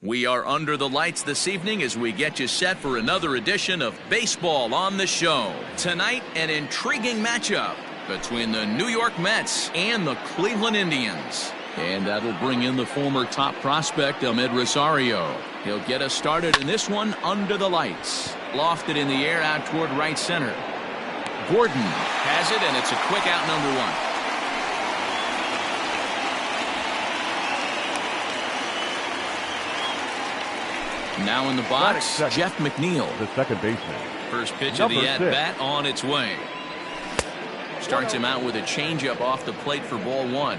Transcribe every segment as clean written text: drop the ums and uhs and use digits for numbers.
We are under the lights this evening as we get you set for another edition of Baseball on the Show. Tonight, an intriguing matchup between the New York Mets and the Cleveland Indians. And that'll bring in the former top prospect, Amed Rosario. He'll get us started in this one under the lights. Lofted in the air out toward right center. Gordon has it, and it's a quick out, number one. Now in the box, Jeff McNeil, the second baseman. First pitch of the at-bat on its way. Starts him out with a changeup off the plate for ball one.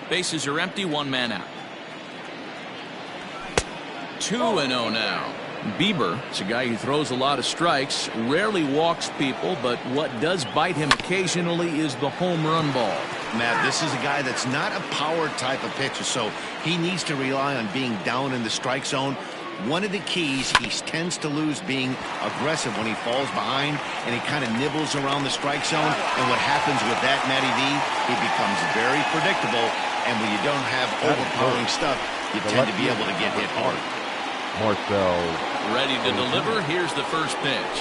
Bases are empty, one man out. 2-0 now. Bieber is a guy who throws a lot of strikes, rarely walks people, but what does bite him occasionally is the home run ball. Matt, this is a guy that's not a power type of pitcher, so he needs to rely on being down in the strike zone. One of the keys, he tends to lose being aggressive when he falls behind and he kind of nibbles around the strike zone. And what happens with that, Matty V, he becomes very predictable. And when you don't have overpowering stuff, you tend to be able to get hit hard. Marcel. Ready to deliver. Here's the first pitch.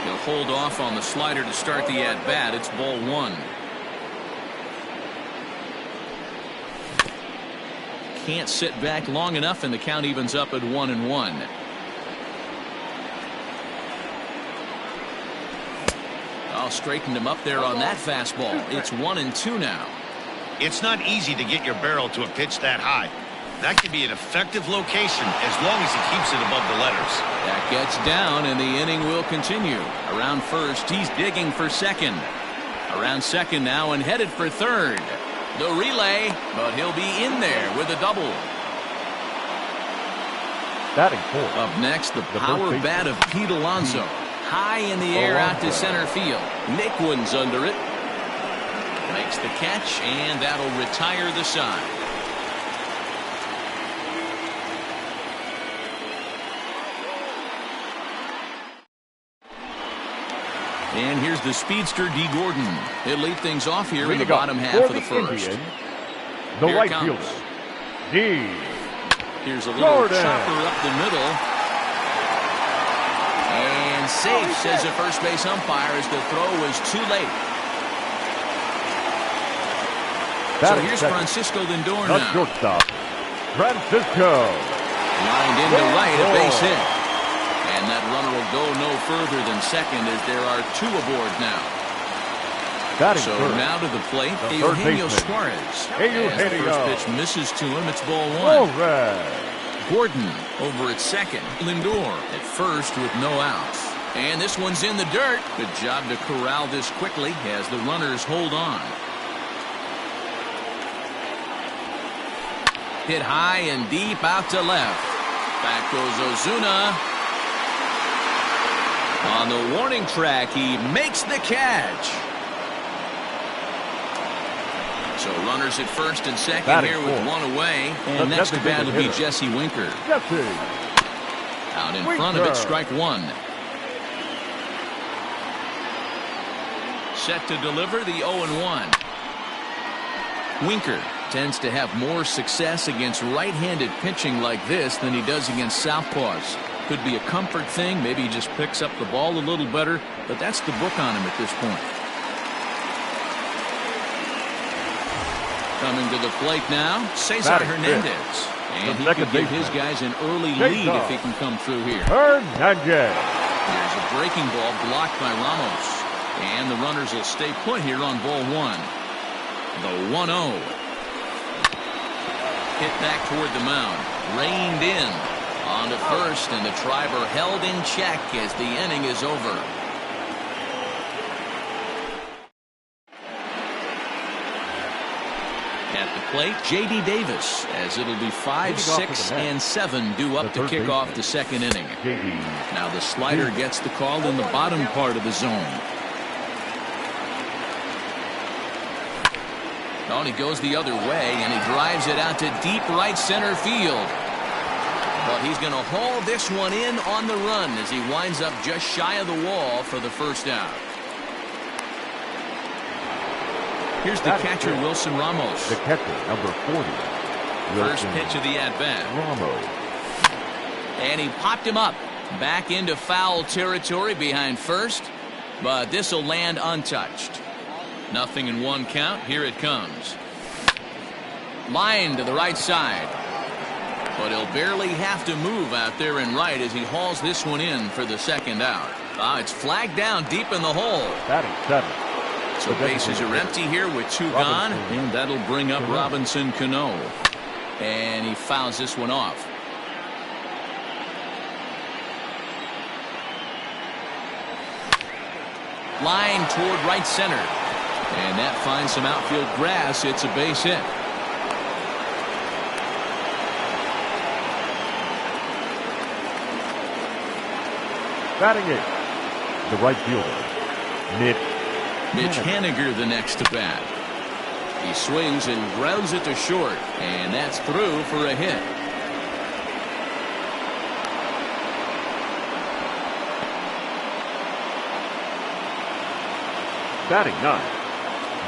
He'll hold off on the slider to start the at-bat. It's ball one. Can't sit back long enough, and the count evens up at 1-1. I'll straighten him up there on that fastball. It's 1-2 now. It's not easy to get your barrel to a pitch that high. That could be an effective location as long as he keeps it above the letters. That gets down, and the inning will continue. Around first, he's digging for second. Around second now and headed for third. The relay, but he'll be in there with a double. Batting fourth. Up next, the power bat of Pete Alonso. High in the air out to center field. Naquin's under it. Makes the catch, and that'll retire the side. And here's the speedster, D. Gordon. He'll lead things off here in the bottom half of the first. The right fielder, D. Here's a little chopper up the middle. And safe, says the first base umpire, as the throw was too late. So here's Francisco Lindor now. Shortstop, Francisco. Lined into right, a base hit. And that runner will go no further than second as there are two aboard now. So now to the plate, Eugenio Suarez. As the first pitch misses to him, it's ball one. Gordon over at second. Lindor at first with no outs. And this one's in the dirt. Good job to corral this quickly as the runners hold on. Hit high and deep out to left. Back goes Ozuna. On the warning track, he makes the catch. So runners at first and second here with one away. And next to bat will be Jesse Winker. Out in front of it, strike one. Set to deliver the 0-1. Winker tends to have more success against right-handed pitching like this than he does against southpaws. Could be a comfort thing. Maybe he just picks up the ball a little better, but that's the book on him at this point. Coming to the plate now, Cesar Hernandez. And he could give his guys an early lead if he can come through here. Hernandez. There's a breaking ball blocked by Ramos. And the runners will stay put here on ball one. The 1-0. Hit back toward the mound. Reined in. On to first, and the driver held in check as the inning is over. At the plate, J.D. Davis, as it'll be 5, 6, and 7 due up to kick off the second inning. Now the slider gets the call in the bottom part of the zone. Oh, and he goes the other way, and he drives it out to deep right center field. But he's going to haul this one in on the run as he winds up just shy of the wall for the first out. Here's the catcher, Wilson Ramos. The catcher, number 40. First pitch of the at-bat. Ramos. And he popped him up. Back into foul territory behind first. But this will land untouched. Nothing in one count. Here it comes. Line to the right side. But he'll barely have to move out there in right as he hauls this one in for the second out. It's flagged down deep in the hole. Batting 7. So bases are empty here with 2 gone. And that'll bring up Robinson Cano. And he fouls this one off. Line toward right center. And that finds some outfield grass. It's a base hit. Batting 8. The right fielder, Mitch Haniger the next to bat. He swings and grounds it to short. And that's through for a hit. Batting 9.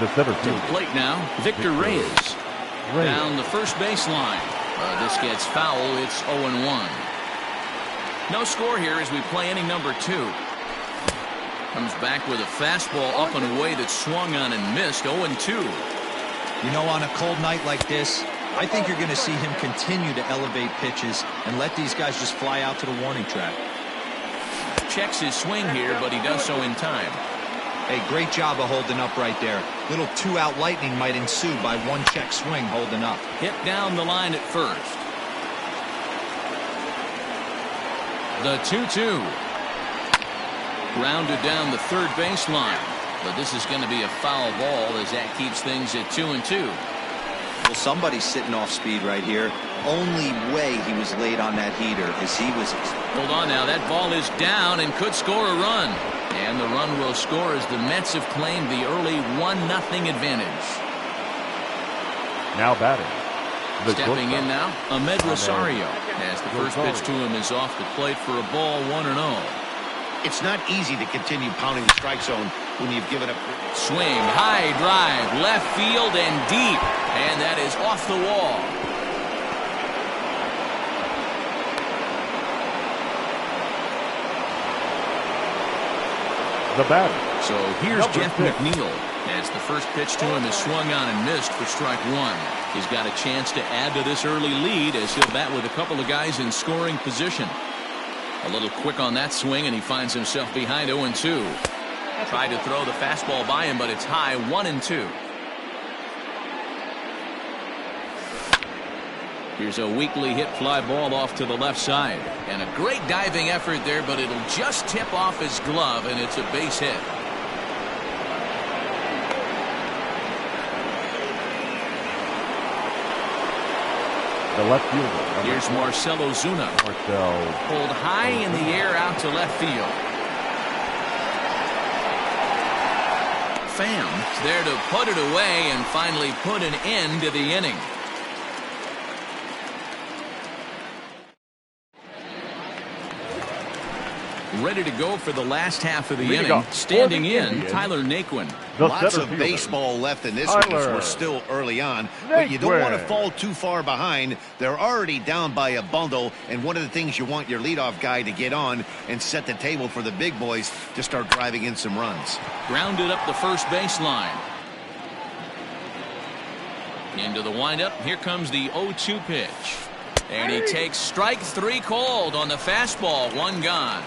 The center To fielder. the plate now, Victor Reyes. Down the first baseline. This gets foul. It's 0-1. No score here as we play inning number 2. Comes back with a fastball up and away that swung on and missed. 0-2. You know, on a cold night like this, I think you're going to see him continue to elevate pitches and let these guys just fly out to the warning track. Checks his swing here, but he does so in time. Hey, great job of holding up right there. Little 2-out lightning might ensue by 1 check swing holding up. Hit down the line at first. The 2-2. Grounded down the third baseline. But this is going to be a foul ball as that keeps things at 2-2. Well, somebody's sitting off speed right here. Only way he was late on that heater is he was... Hold on now. That ball is down and could score a run. And the run will score as the Mets have claimed the early 1-0 advantage. Now batting. Stepping in now, Ahmed Rosario. As the first pitch to him is off the plate for a ball 1-0. It's not easy to continue pounding the strike zone when you've given up. Swing, high drive, left field and deep. And that is off the wall. The batter. So here's Number Jeff 6. McNeil. As the first pitch to him is swung on and missed for strike 1. He's got a chance to add to this early lead as he'll bat with a couple of guys in scoring position. A little quick on that swing, and he finds himself behind 0-2. Tried to throw the fastball by him, but it's high, 1-2. Here's a weakly hit fly ball off to the left side. And a great diving effort there, but it'll just tip off his glove, and it's a base hit. The left fielder. Here's Marcell Ozuna. Marcell. Pulled high in the air out to left field. Pham there to put it away and finally put an end to the inning. Ready to go for the last half of the inning. Standing in, Tyler Naquin. Lots of baseball left in this one as we're still early on. But you don't want to fall too far behind. They're already down by a bundle. And one of the things you want your leadoff guy to get on and set the table for the big boys to start driving in some runs. Grounded up the first baseline. Into the windup. Here comes the 0-2 pitch. And he takes strike 3 called on the fastball. 1 gone.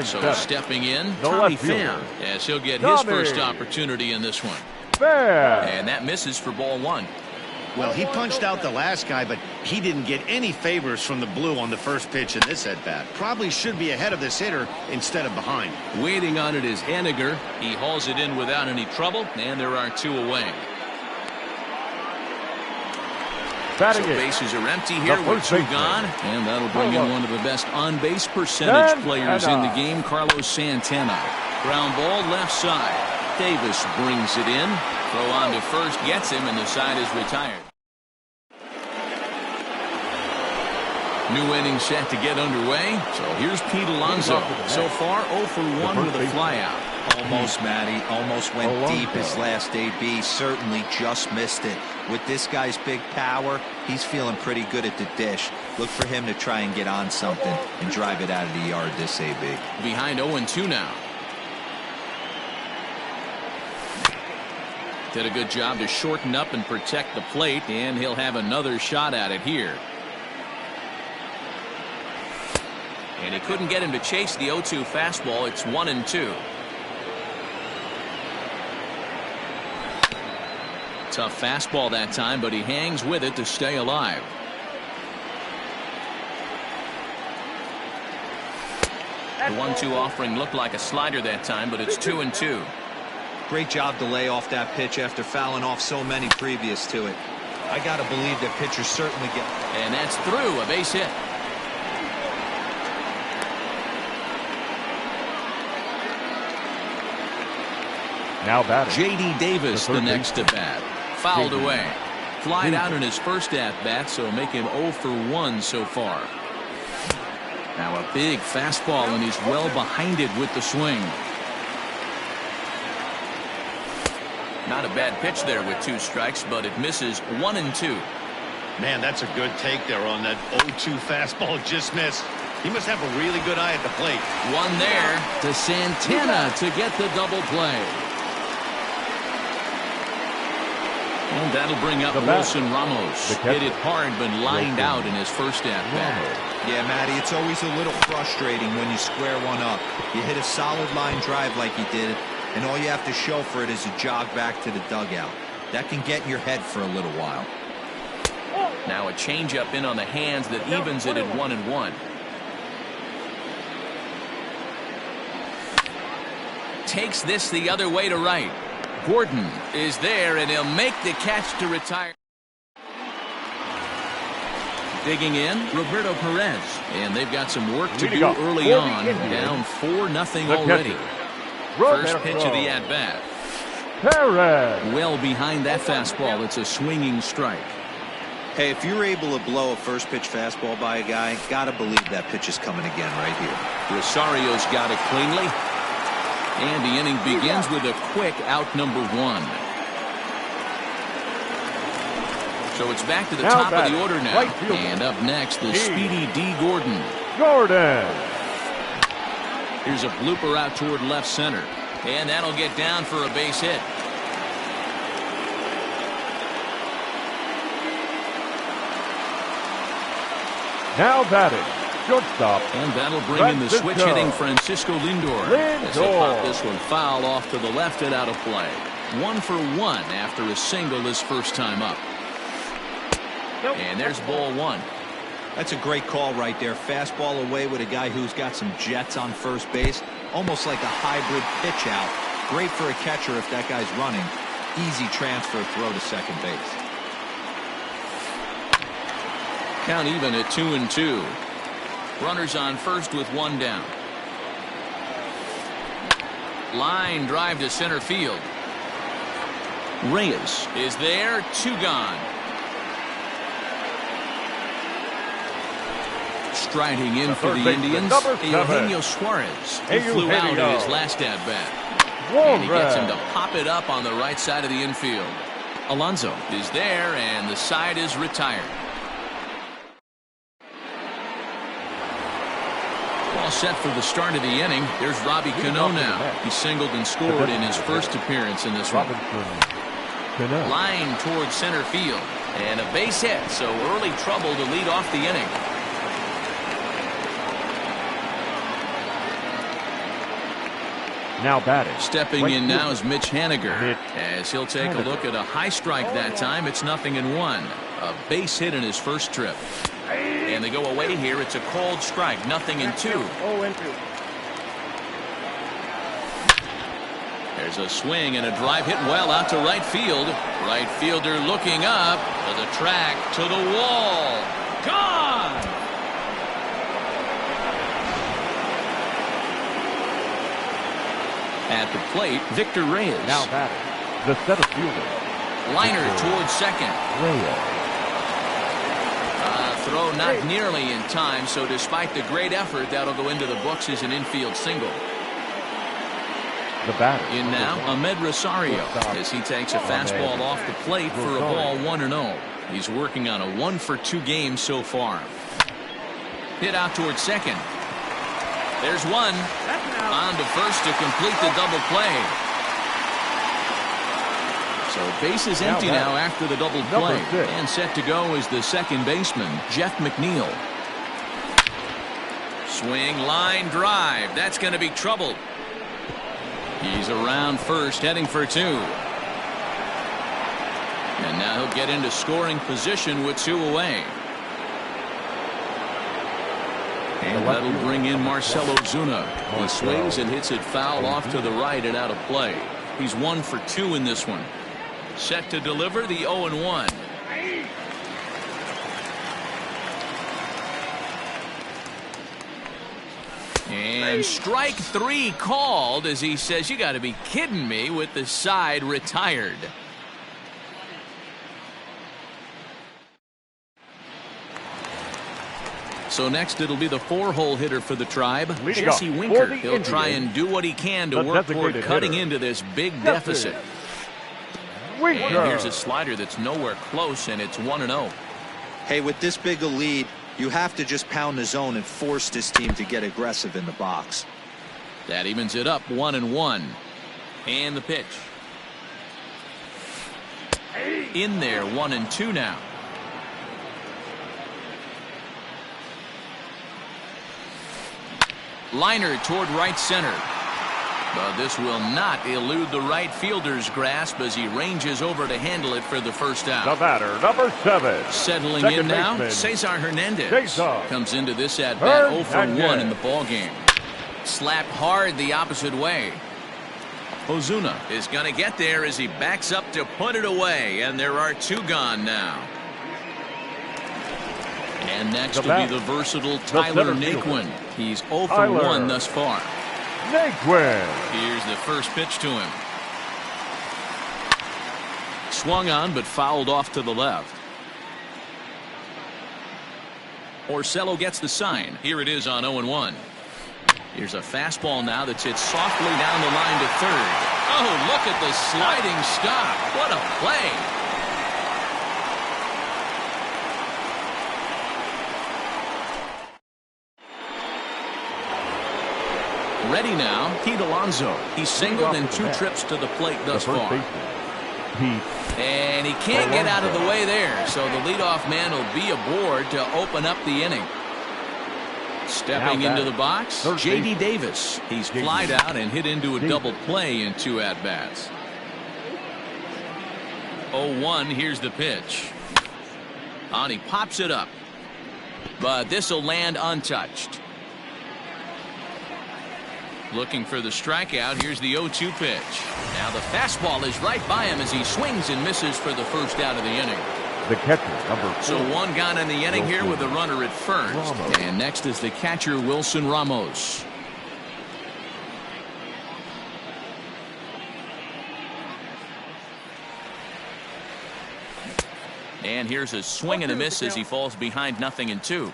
So stepping in, Tommy Pham, as he'll get his first opportunity in this one. And that misses for ball 1. Well, he punched out the last guy, but he didn't get any favors from the blue on the first pitch in this at-bat. Probably should be ahead of this hitter instead of behind. Waiting on it is Haniger. He hauls it in without any trouble, and there are 2 away. So bases are empty here with 2 gone, and that'll bring in one of the best on-base percentage players in the game, Carlos Santana. Ground ball left side. Davis brings it in. Throw on to first, gets him, and the side is retired. New inning set to get underway. So here's Pete Alonso. So far 0 for 1 with a flyout. Almost, Matty. Almost went deep his last AB. Certainly just missed it. With this guy's big power, He's feeling pretty good at the dish. Look for him to try and get on something and drive it out of the yard this AB. Behind 0-2 now. Did a good job to shorten up and protect the plate, and he'll have another shot at it here. And he couldn't get him to chase the 0-2 fastball. It's 1-2. Tough fastball that time, but he hangs with it to stay alive. The 1-2 offering looked like a slider that time, but it's 2-2. Great job to lay off that pitch after fouling off so many previous to it. I got to believe that pitchers certainly get. And that's through, a base hit. Now batting. J.D. Davis the next at bat. Fouled away. Flied out in his first at bat, so make him 0 for 1 so far. Now a big fastball, and he's well behind it with the swing. Not a bad pitch there with 2 strikes, but it misses 1-2. Man, that's a good take there on that 0-2 fastball. Just missed. He must have a really good eye at the plate. One there to Santana to get the double play. And that'll bring up Wilson Ramos. Hit it hard, but lined out in his first at-bat. Yeah, Matty, it's always a little frustrating when you square one up. You hit a solid line drive like he did, and all you have to show for it is a jog back to the dugout. That can get in your head for a little while. Now a changeup in on the hands that evens it at 1-1. Takes this the other way to right. Gordon is there, and he'll make the catch to retire. Digging in, Roberto Perez. And they've got some work to do early on. Down 4-0 already. First pitch of the at-bat. Perez. Well behind that fastball. It's a swinging strike. Hey, if you're able to blow a first pitch fastball by a guy, gotta believe that pitch is coming again right here. Rosario's got it cleanly. And the inning begins with a quick out number 1. So it's back to the top of the order now. And up next, the speedy D. Gordon. Here's a blooper out toward left center. And that'll get down for a base hit. Now batting. Shortstop. And that'll bring in the switch hitting Francisco Lindor. As he'll pop this one foul off to the left and out of play. 1 for 1 after a single his first time up. And there's ball 1. That's a great call right there. Fastball away with a guy who's got some jets on first base. Almost like a hybrid pitch out. Great for a catcher if that guy's running. Easy transfer throw to second base. Count even at 2-2. Runners on first with 1 down. Line drive to center field. Reyes is there. 2 gone. Striding in for the Indians, Eugenio Suarez, who flew out in his last at-bat. And he gets him to pop it up on the right side of the infield. Alonso is there, and the side is retired. All set for the start of the inning. There's Robbie Cano now. He singled and scored in his first appearance in this one. Line towards center field. And a base hit, so early trouble to lead off the inning. Now batting. Stepping in now is Mitch Haniger. As he'll take a look at a high strike that time. It's 0-1. A base hit in his first trip. And they go away here. It's a cold strike. 0-2. There's a swing and a drive hit well out to right field. Right fielder looking up to the track, to the wall. Gone! At the plate, Victor Reyes. Now batting. The center fielder. Liner towards second. Reyes. Throw not nearly in time, so despite the great effort, that'll go into the books as an infield single. The batter. In now, Ahmed Rosario, as he takes a fastball off the plate for a ball 1-0. He's working on a 1-for-2 game so far. Hit out towards second. There's one. On to first to complete the double play. So bases empty now after the double play. And set to go is the second baseman, Jeff McNeil. Swing, line, drive. That's going to be trouble. He's around first, heading for 2. And now he'll get into scoring position with 2 away. And that'll bring in Marcell Ozuna. He swings and hits it foul off to the right and out of play. He's 1 for 2 in this one. Set to deliver the 0-1. And strike 3 called as he says, "You got to be kidding me," with the side retired. So next it'll be the 4-hole hitter for the Tribe, Jesse Winker. He'll try and do what he can to work toward cutting into this big deficit. And here's a slider that's nowhere close, and it's 1-0. Hey, with this big a lead, you have to just pound the zone and force this team to get aggressive in the box. That evens it up, 1-1. And the pitch. In there, 1-2 now. Liner toward right center. But this will not elude the right fielder's grasp as he ranges over to handle it for the first out. The batter, number 7. Settling second in now, baseman, Cesar Hernandez. Cesar Comes into this at-bat 0 for 1 in the ballgame. Slapped hard the opposite way. Ozuna is going to get there as he backs up to put it away, and there are 2 gone now. And next will be the versatile Tyler Naquin. He's 0 for 1 thus far. Naquin. Here's the first pitch to him. Swung on but fouled off to the left. Orsello gets the sign. Here it is on 0-1. Here's a fastball now that's hit softly down the line to third. Oh, look at the sliding stop. What a play. Ready now, Pete Alonso. He's singled in 2 trips to the plate thus far. And he can't get out of the way there, so the leadoff man will be aboard to open up the inning. Stepping into the box, J.D. Davis. He's flied out and hit into a double play in 2 at-bats. 0-1, here's the pitch. And he pops it up. But this will land untouched. Looking for the strikeout. Here's the 0-2 pitch. Now the fastball is right by him as he swings and misses for the first out of the inning. The catcher, number 4. So 1 gone in the inning here with a runner at first. Ramos. And next is the catcher, Wilson Ramos. And here's a swing and a miss as he falls behind 0-2.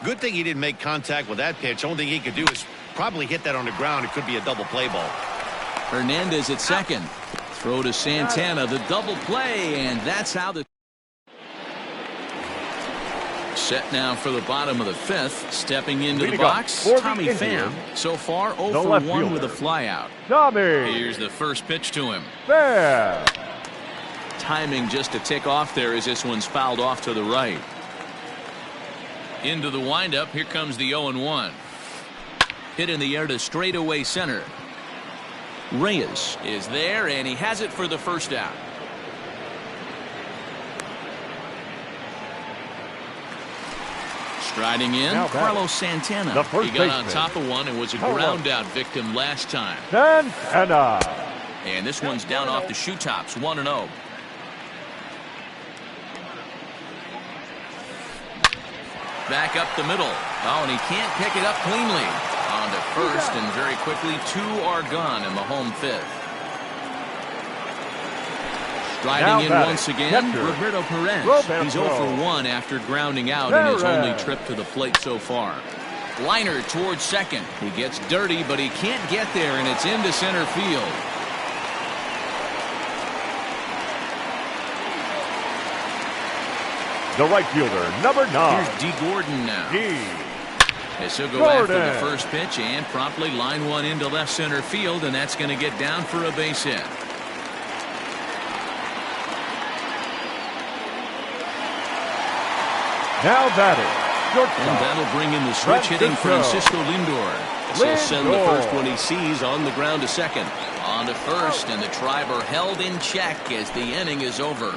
Good thing he didn't make contact with that pitch. Only thing he could do is probably hit that on the ground. It could be a double play ball. Hernandez at second. Throw to Santana, the double play, and that's how the set now for the bottom of the 5th. Stepping into the box, Tommy Pham. So far 0 for 1 with a flyout. Tommy. Here's the first pitch to him. Pham. Timing just to tick off there as this one's fouled off to the right. Into the windup. Here comes the 0-1. Hit in the air to straightaway center. Reyes is there, and he has it for the first out. Striding in, Carlos Santana. He got on top of one and was a ground out victim last time. Santana. And this one's down off the shoe tops, 1-0. Back up the middle. Oh, and he can't pick it up cleanly. On to first, and very quickly 2 are gone in the home 5th. Striding in once again, Roberto Perez. He's 0 for 1 after grounding out in his only trip to the plate so far. Liner towards second. He gets dirty, but he can't get there, and it's into center field. The right fielder, number 9. Here's D. Gordon now. As he'll go Gordon. after the first pitch and promptly line one into left center field, and that's going to get down for a base hit. Now batting, shortstop. And that'll bring in the switch hitting Francisco Lindor. He'll send the first one he sees on the ground to second. On to first, and the Triber held in check as the inning is over.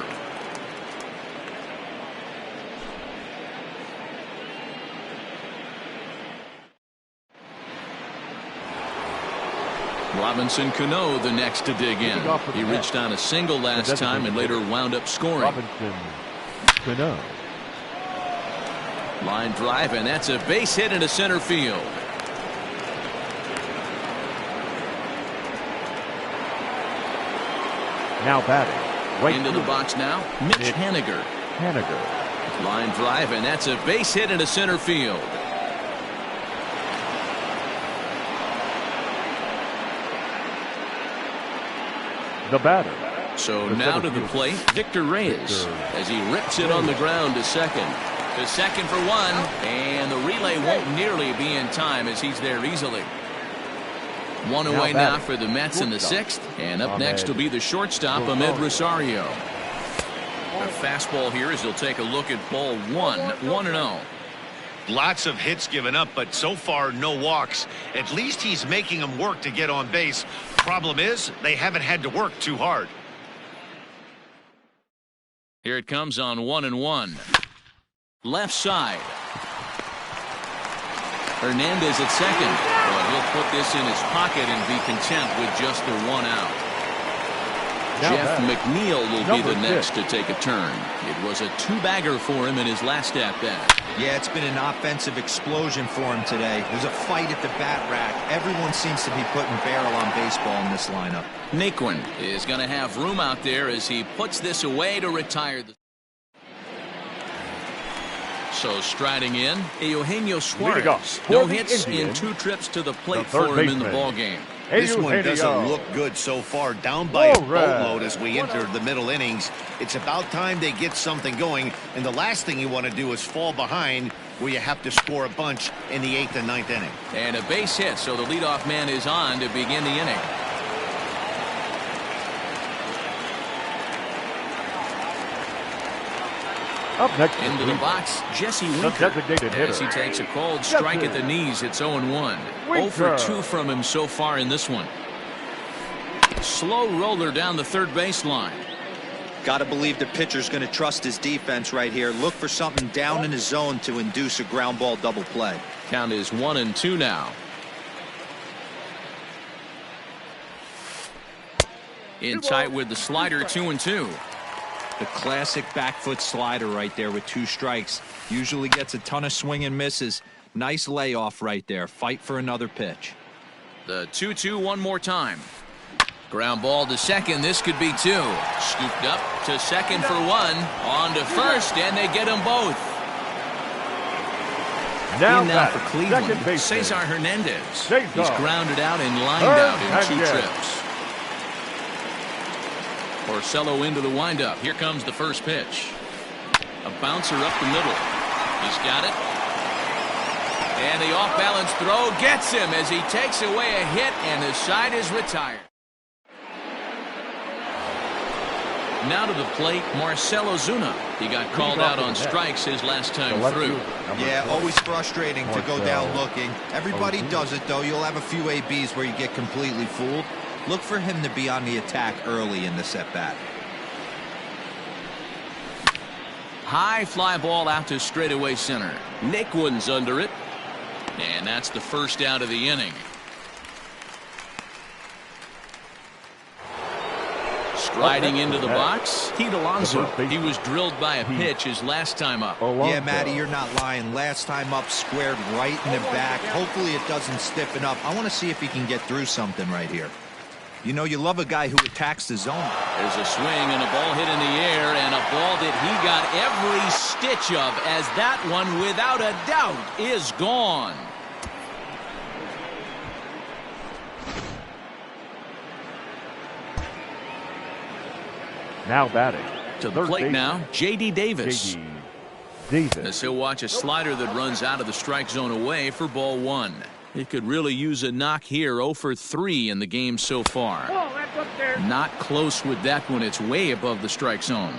Robinson Cano the next to dig in. He reached on a single last time and later wound up scoring. Robinson Cano. Line drive, and that's a base hit into center field. Now batting, right into the box now, Mitch Haniger. Line drive, and that's a base hit into center field. The batter. So now to the plate, Victor Reyes, as he rips it on the ground to second. To second for one, and the relay won't nearly be in time as he's there easily. One away now for the Mets in the 6th, and up next will be the shortstop, Ahmed Rosario. A fastball here as he'll take a look at ball 1, 1-0. Lots of hits given up, but so far no walks. At least he's making them work to get on base. Problem is, they haven't had to work too hard. Here it comes on 1-1. Left side. Hernandez at second. Well, he'll put this in his pocket and be content with just the 1 out. Jeff McNeil will be the next to take a turn. It was a 2-bagger for him in his last at-bat. Yeah, it's been an offensive explosion for him today. There's a fight at the bat rack. Everyone seems to be putting barrel on baseball in this lineup. Naquin is going to have room out there as he puts this away to retire. So striding in, Eugenio Suarez. No hits in 2 trips to the plate for him in the ballgame. This one doesn't look good so far. Down by a boatload as we enter the middle innings. It's about time they get something going. And the last thing you want to do is fall behind where you have to score a bunch in the 8th and 9th inning. And a base hit, so the leadoff man is on to begin the inning. Up next into the box, Jesse Winker. As he takes a cold strike at the knees, it's 0-1. 0 for 2 from him so far in this one. Slow roller down the third baseline. Got to believe the pitcher's going to trust his defense right here. Look for something down in his zone to induce a ground ball double play. Count is 1-2 now. In tight with the slider, 2-2. The classic back foot slider right there with 2 strikes. Usually gets a ton of swing and misses. Nice layoff right there. Fight for another pitch. The 2-2 one more time. Ground ball to second. This could be 2. Scooped up to second for 1. On to first, and they get them both. Now for Cleveland, Cesar Hernandez. He's grounded out and lined out in 2 trips. Porcello into the windup. Here comes the first pitch. A bouncer up the middle. He's got it. And the off-balance throw gets him as he takes away a hit, and the side is retired. Now to the plate, Marcell Ozuna. He got called out on strikes his last time through. Yeah, always frustrating to go down looking. Everybody does it, though. You'll have a few ABs where you get completely fooled. Look for him to be on the attack early in this at-bat. High fly ball out to straightaway center. Naquin's under it. And that's the first out of the inning. Striding into the box, Pete Alonso. He was drilled by a pitch his last time up. Yeah, Matty, you're not lying. Last time up, squared right in the back. Hopefully it doesn't stiffen up. I want to see if he can get through something right here. You know, you love a guy who attacks the zone. There's a swing and a ball hit in the air, and a ball that he got every stitch of, as that one, without a doubt, is gone. Now batting. To the plate now, J.D. Davis. Davis. As he'll watch a slider that runs out of the strike zone away for ball one. He could really use a knock here. 0 for 3 in the game so far. Not close with that one. It's way above the strike zone.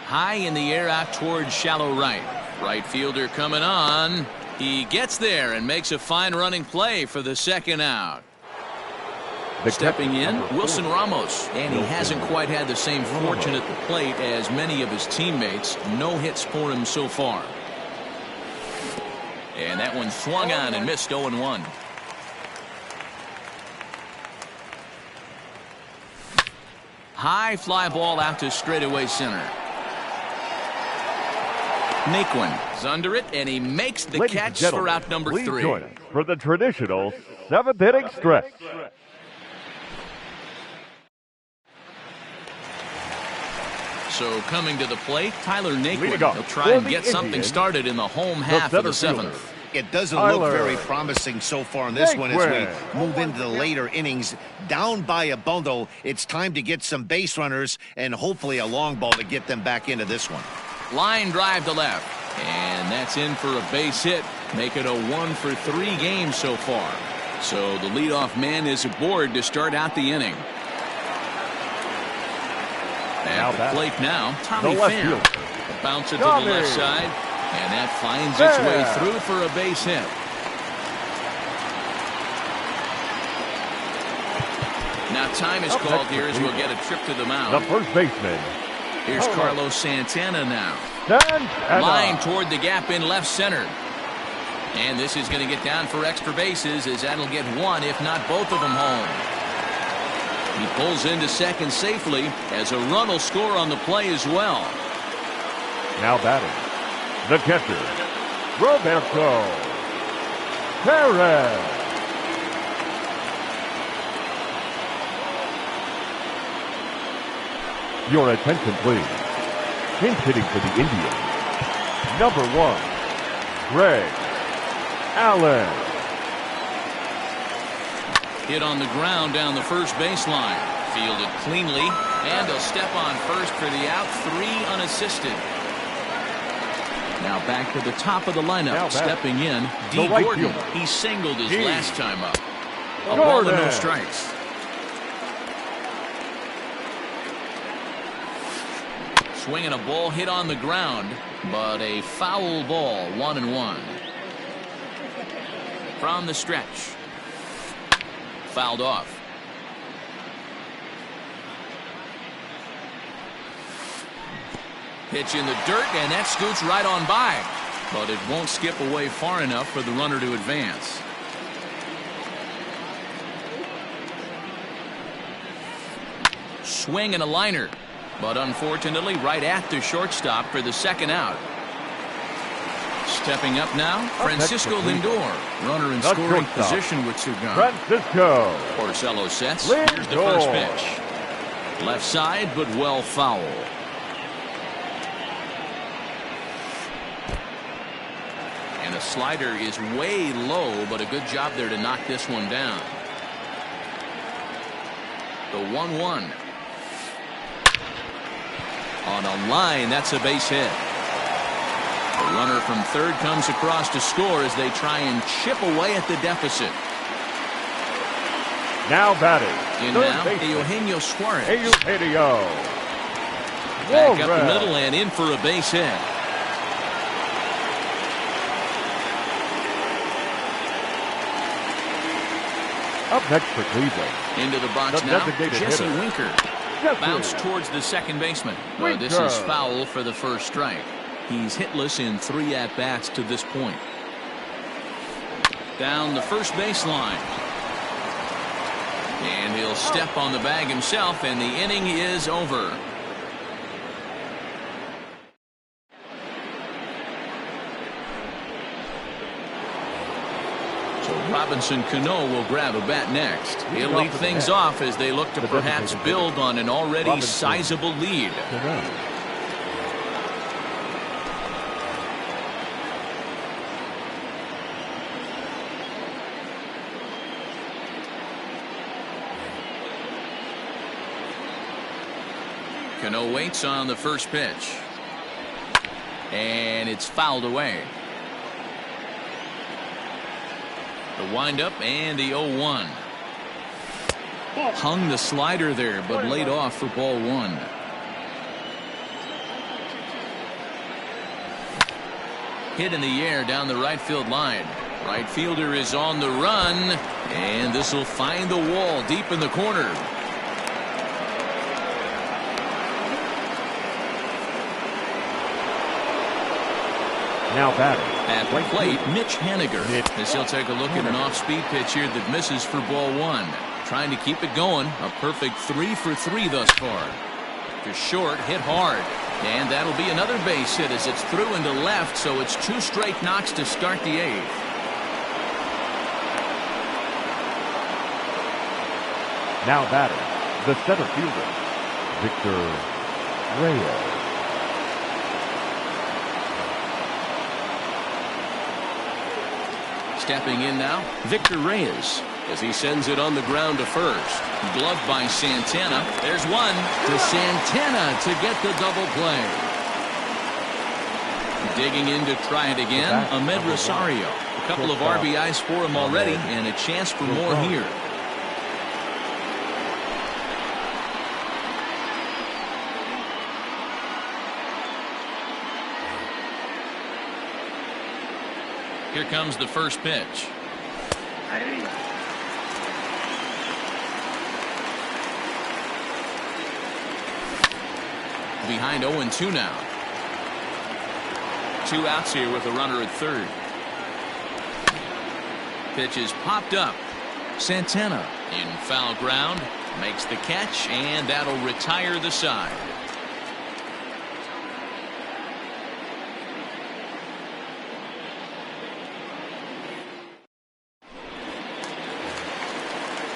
High in the air out towards shallow right. Right fielder coming on. He gets there and makes a fine running play for the second out. Stepping in, Wilson Ramos. And he hasn't quite had the same fortune at the plate as many of his teammates. No hits for him so far. And that one swung on and missed. 0-1. High fly ball out to straightaway center. Naquin is under it, and he makes the catch for out number 3. Please join us for the traditional 7th inning stretch. So coming to the plate, Tyler Naquin. He'll try and get something started in the home half of the 7th. It doesn't look very promising so far in this one as we move into the later innings. Down by a bundle, it's time to get some base runners and hopefully a long ball to get them back into this one. Line drive to left. And that's in for a base hit. Make it a 1 for 3 game so far. So the leadoff man is aboard to start out the inning. At the plate now, Tommy Pham. Bounce it to the left side. And that finds its way through for a base hit. Now time is called here as we'll get a trip to the mound. The first baseman. Here's Carlos Santana now. Line toward the gap in left center. And this is going to get down for extra bases as that'll get one, if not both of them home. He pulls into second safely as a run will score on the play as well. Now batting, the catcher, Roberto Perez. Your attention, please. Pinch hitting for the Indians. Number 1, Greg Allen. Hit on the ground down the first baseline. Fielded cleanly. And he'll step on first for the out. 3 unassisted. Now back to the top of the lineup. Stepping in, D. Gordon. He singled his last time up. A ball and no strikes. Swinging a ball hit on the ground, but a foul ball. 1-1. From the stretch. Fouled off. Pitch in the dirt, and that scoots right on by. But it won't skip away far enough for the runner to advance. Swing and a liner. But unfortunately, right at the shortstop for the second out. Stepping up now, Francisco Lindor. Runner in scoring position with Sugan. Francisco. Porcello sets. Here's the first pitch. Left side, but well foul. And the slider is way low, but a good job there to knock this one down. The 1-1. On a line, that's a base hit. The runner from third comes across to score as they try and chip away at the deficit. Now batting. In now, Eugenio Suarez. Eugenio. Back up the middle and in for a base hit. Up next for Cleveland. Into the box now, Jesse Winker. Bounce towards the second baseman. Well, this is foul for the first strike. He's hitless in 3 at-bats to this point. Down the first baseline. And he'll step on the bag himself, and the inning is over. Robinson Cano will grab a bat next. He'll lead things off as they look to perhaps build on an already sizable lead. Cano waits on the first pitch. And it's fouled away. The windup and the 0-1. Hung the slider there, but laid off for ball one. Hit in the air down the right field line. Right fielder is on the run, and this will find the wall deep in the corner. Now batting. At the plate, Mitch Haniger. As he'll take a look at an off-speed pitch here that misses for ball one. Trying to keep it going. A perfect 3 for 3 thus far. To short, hit hard. And that'll be another base hit as it's through into left, so it's 2 straight knocks to start the 8th. Now batting, the center fielder, Victor Reyes. Stepping in now, Victor Reyes, as he sends it on the ground to first. Gloved by Santana. There's one to Santana to get the double play. Digging in to try it again, Ahmed Rosario. A couple of RBIs for him already, and a chance for more here. Here comes the first pitch. Behind 0-2 now. 2 outs here with a runner at third. Pitch is popped up. Santana in foul ground makes the catch, and that'll retire the side.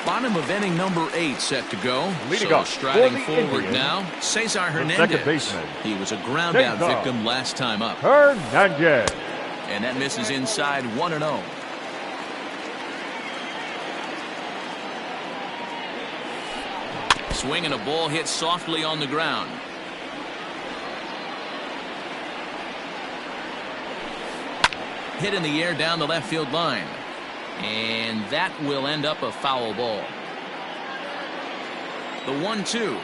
Bottom of inning number 8 set to go. Leading so off striding for the forward Indians, now, Cesar Hernandez. second baseman. He was a ground out Cesar victim last time up. Hernandez. And that misses inside 1-0. Swing and a ball hit softly on the ground. Hit in the air down the left field line. And that will end up a foul ball. The 1-2.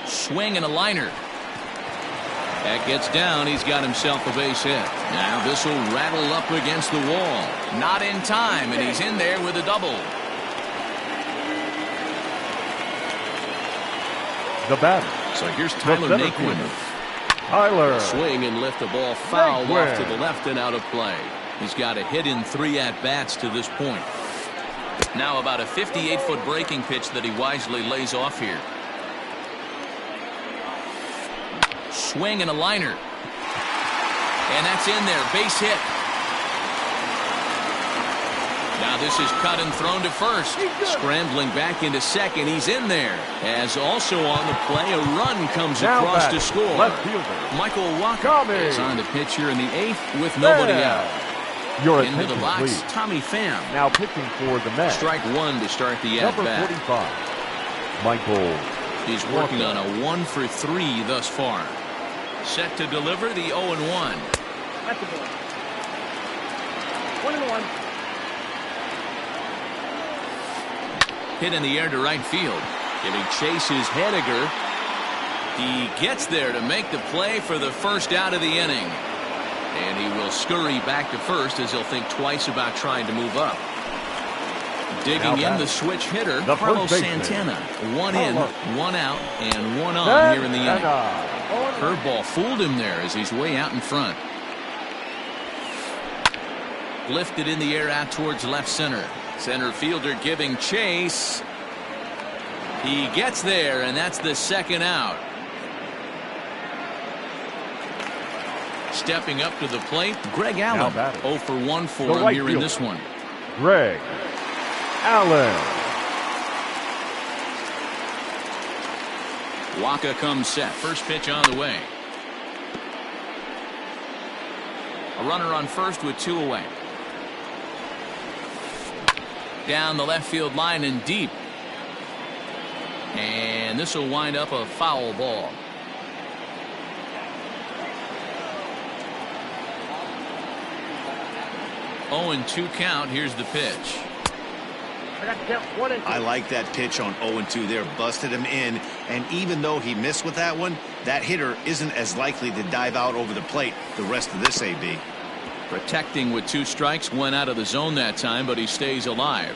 Swing and a liner. That gets down. He's got himself a base hit. Now this will rattle up against the wall. Not in time, and he's in there with a double. The batter. So here's Tyler Naquin. Tyler. Swing and lift the ball foul off to the left and out of play. He's got a hit in 3 at-bats to this point. Now about a 58-foot breaking pitch that he wisely lays off here. Swing and a liner. And that's in there. Base hit. Now this is cut and thrown to first. Scrambling back into second. He's in there. As also on the play, a run comes across to score. Michael Wacha is on the pitch here in the 8th with nobody out. Your Into the box, please. Tommy Pham. Now pitching for the Mets. Strike 1 to start the Number at-bat. 45, Michael. He's working on a 1 for 3 thus far. Set to deliver the 0-1. That's the ball. 1-1. Hit in the air to right field. Giving chase is Haniger. He gets there to make the play for the first out of the inning. And he will scurry back to first as he'll think twice about trying to move up. Digging in the switch hitter, Carlos Santana. 1 in, 1 out, and 1 on here in the inning. Curveball fooled him there as he's way out in front. Lifted in the air out towards left center. Center fielder giving chase. He gets there, and that's the second out. Stepping up to the plate, Greg Allen. 0 for 1 for him here in this one. Greg Allen. Wacha comes set. First pitch on the way. A runner on first with 2 away. Down the left field line and deep. And this will wind up a foul ball. Oh, and 2 count. Here's the pitch. I like that pitch on 0-2 there. Busted him in, and even though he missed with that one, that hitter isn't as likely to dive out over the plate the rest of this AB. Protecting with 2 strikes, went out of the zone that time, but he stays alive.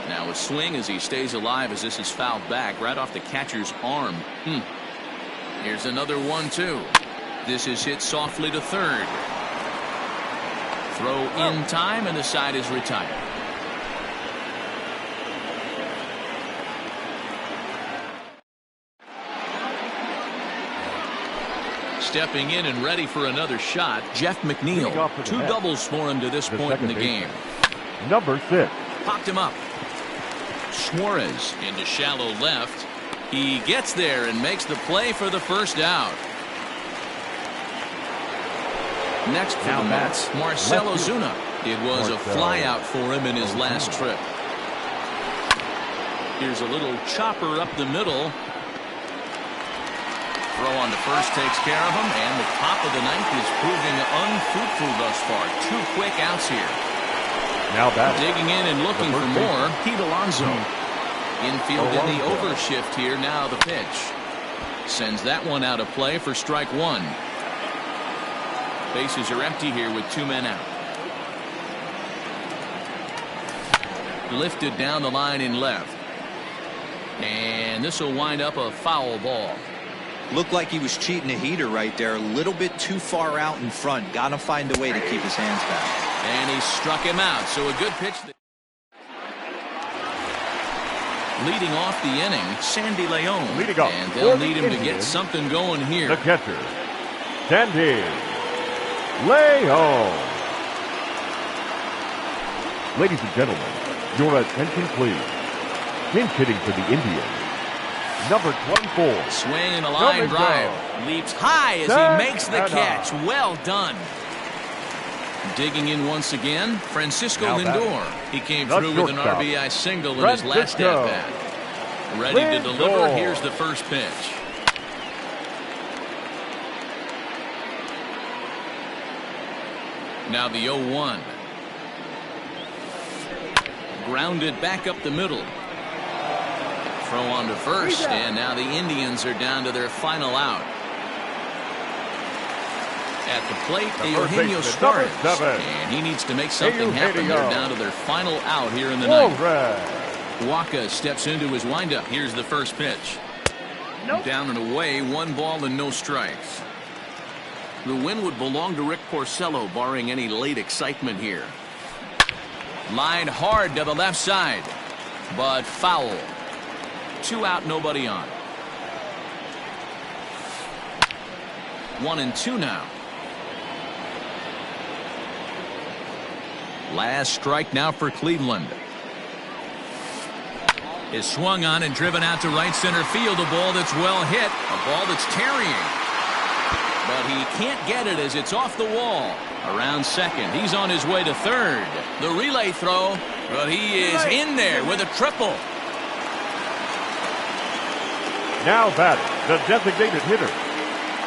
Now a swing as he stays alive as this is fouled back right off the catcher's arm. Here's another 1-2. This is hit softly to third. Throw in time, and the side is retired. Stepping in and ready for another shot, Jeff McNeil. 2 doubles for him to this point in the game. Number 6. Popped him up. Suarez into shallow left. He gets there and makes the play for the first out. Next for the Mets, Marcell Ozuna. It was a flyout for him in his last trip. Here's a little chopper up the middle. Throw on to first takes care of him, and the top of the 9th is proving unfruitful thus far. 2 quick outs here. Now back. Digging in and looking for more, Pete Alonso. Infield in the overshift here. Now the pitch. Sends that one out of play for strike 1. Bases are empty here with 2 men out. Lifted down the line in left. And this will wind up a foul ball. Looked like he was cheating a heater right there. A little bit too far out in front. Got to find a way to keep his hands back. And he struck him out. So a good pitch. Leading off the inning, Sandy León. Leading off. And they'll need him to get something going here. The catcher, Sandy León. Ladies and gentlemen, your attention please. Pinch hitting for the Indians, number 24. Swing and a line drive. Leaps high as he makes the catch. Well done. Digging in once again, Francisco Lindor. He came through with an RBI single in his last at-bat. Ready to deliver. Here's the first pitch. Now the 0-1. Grounded back up the middle. Throw on to first, and now the Indians are down to their final out. At the plate, Eugenio Suarez, and he needs to make something happen. They're down to their final out here in the 9th. Waka steps into his windup. Here's the first pitch. Down and away, 1 ball and no strikes. The win would belong to Rick Porcello, barring any late excitement here. Line hard to the left side, but foul. 2 out, nobody on. 1-2 now. Last strike now for Cleveland. Is swung on and driven out to right center field. A ball that's well hit. A ball that's tarrying. But he can't get it as it's off the wall. Around second. He's on his way to third. The relay throw. But he is in there with a triple. Now batting, the designated hitter.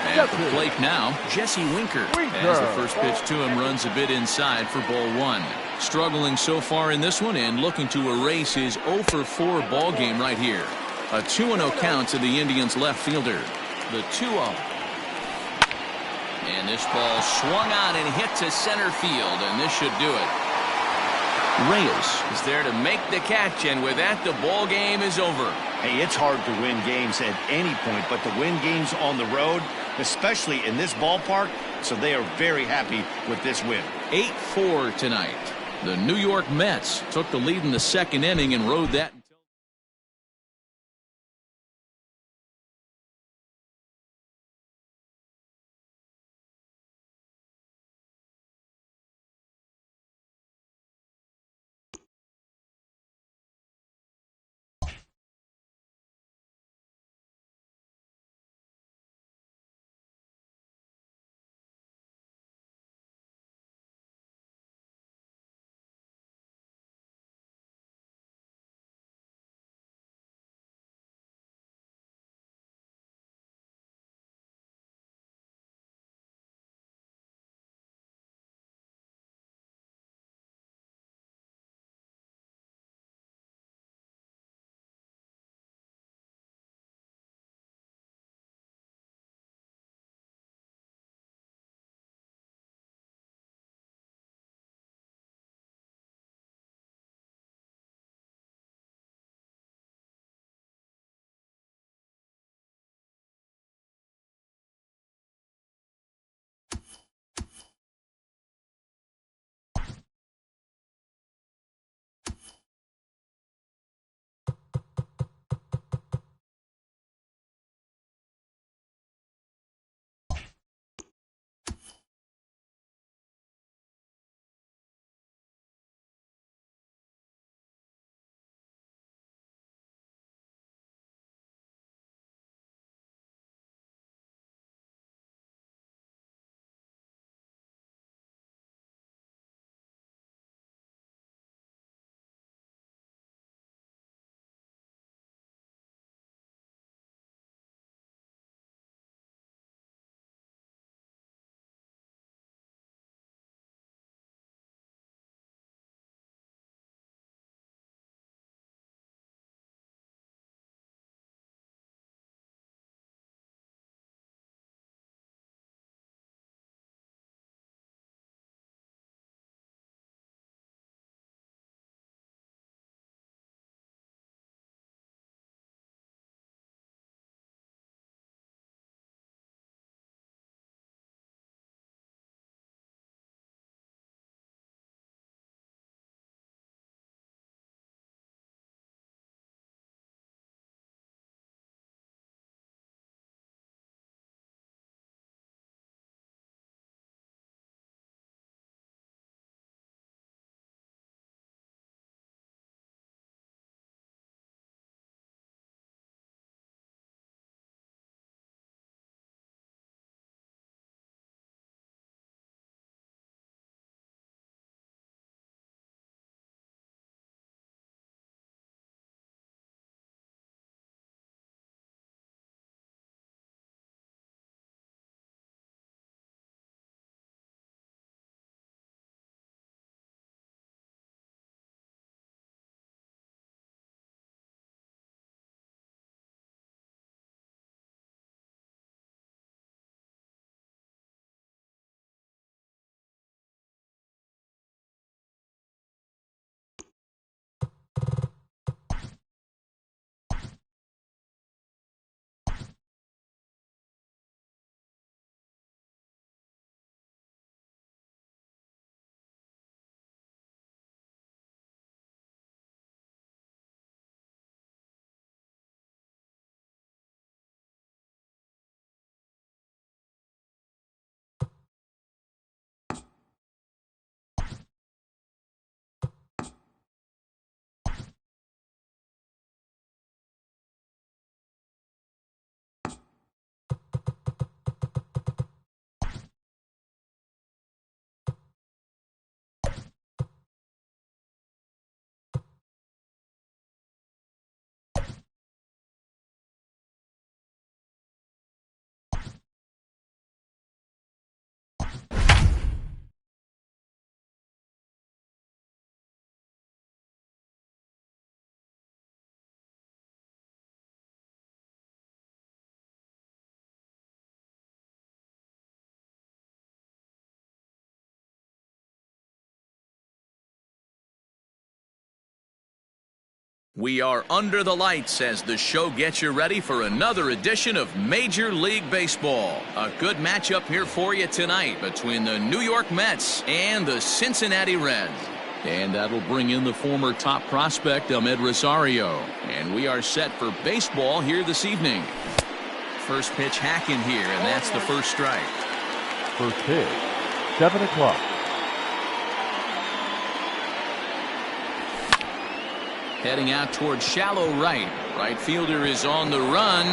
At the plate now, Jesse Winker. As the first pitch to him runs a bit inside for ball 1. Struggling so far in this one and looking to erase his 0-for-4 ball game right here. A 2-0 count to the Indians left fielder. The 2-0. And this ball swung on and hit to center field, and this should do it. Reyes is there to make the catch, and with that, the ball game is over. Hey, it's hard to win games at any point, but to win games on the road, especially in this ballpark, so they are very happy with this win. 8-4 tonight. The New York Mets took the lead in the 2nd inning and rode that. We are under the lights as the show gets you ready for another edition of Major League Baseball. A good matchup here for you tonight between the New York Mets and the Cincinnati Reds. And that'll bring in the former top prospect, Amed Rosario. And we are set for baseball here this evening. First pitch hacking here, and that's the first strike. First pitch, 7 o'clock. Heading out towards shallow right. Right fielder is on the run.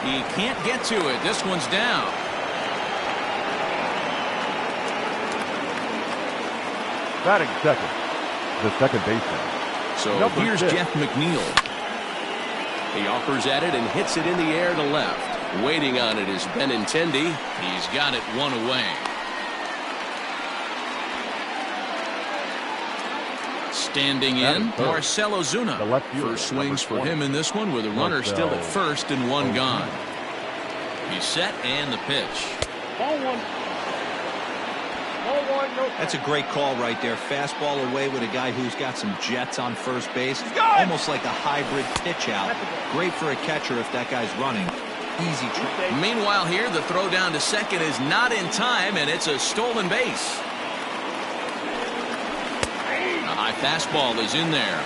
He can't get to it. This one's down. Batting second, the second baseman. So here's Jeff McNeil. He offers at it and hits it in the air to left. Waiting on it is Benintendi. He's got it one away. Standing in, Marcell Ozuna. First swings for him in this one with a runner still at first and one gone. He's set and the pitch. That's a great call right there. Fastball away with a guy who's got some jets on first base. Almost like a hybrid pitch out. Great for a catcher if that guy's running. Easy try. Meanwhile here, the throw down to second is not in time, and it's a stolen base. A high fastball is in there.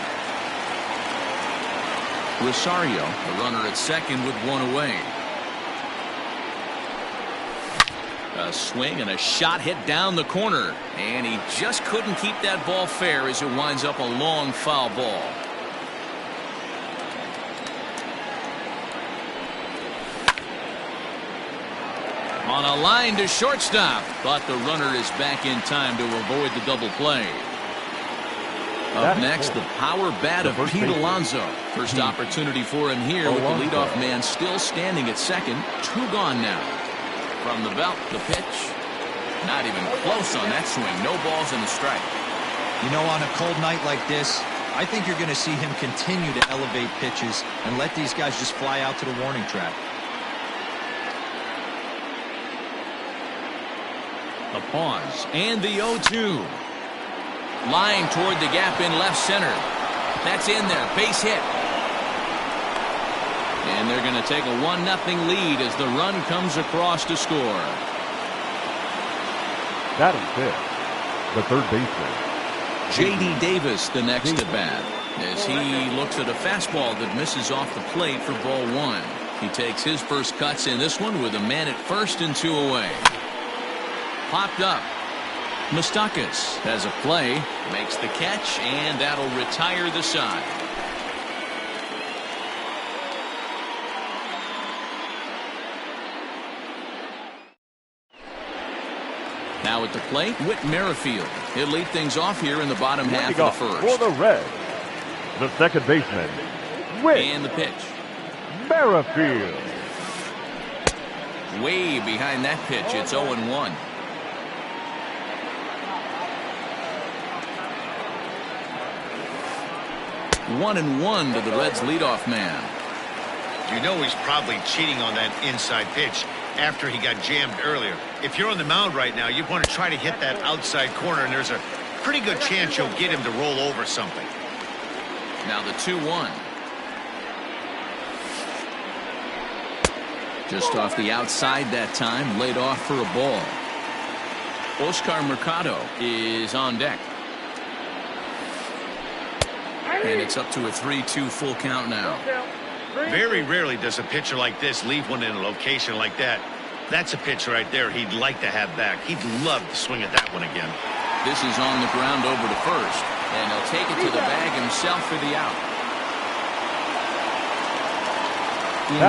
Rosario, the runner at second with one away. A swing and a shot hit down the corner, and he just couldn't keep that ball fair as it winds up a long foul ball. On a line to shortstop, but the runner is back in time to avoid the double play. Up next, the power bat of Pete Alonso. First opportunity for him here with the leadoff man still standing at second. Two gone now. From the belt, the pitch. Not even close on that swing. No balls in the strike. You know, on a cold night like this, I think you're going to see him continue to elevate pitches and let these guys just fly out to the warning track. A pause and the 0-2. Line toward the gap in left center. That's in there. Base hit. And they're going to take a 1-0 lead as the run comes across to score. Batting fifth, the third baseman. J.D. Davis the next at bat as he looks at a fastball that misses off the plate for ball one. He takes his first cuts in this one with a man at first and two away. Popped up. Moustakas has a play, makes the catch, and that'll retire the side. Now at the plate, Whit Merrifield. He'll lead things off here in the bottom half of the first. For the Reds, the second baseman, Whit. And the pitch. Merrifield. Way behind that pitch, it's 0-1. One and one to the Reds leadoff man. You know he's probably cheating on that inside pitch after he got jammed earlier. If you're on the mound right now, you want to try to hit that outside corner, and there's a pretty good chance you'll get him to roll over something. Now the 2-1. Just off the outside that time, laid off for a ball. Oscar Mercado is on deck. And it's up to a 3-2 full count now. Very rarely does a pitcher like this leave one in a location like that. That's a pitch right there he'd like to have back. He'd love to swing at that one again. This is on the ground over to first, and he'll take it to the bag himself for the out.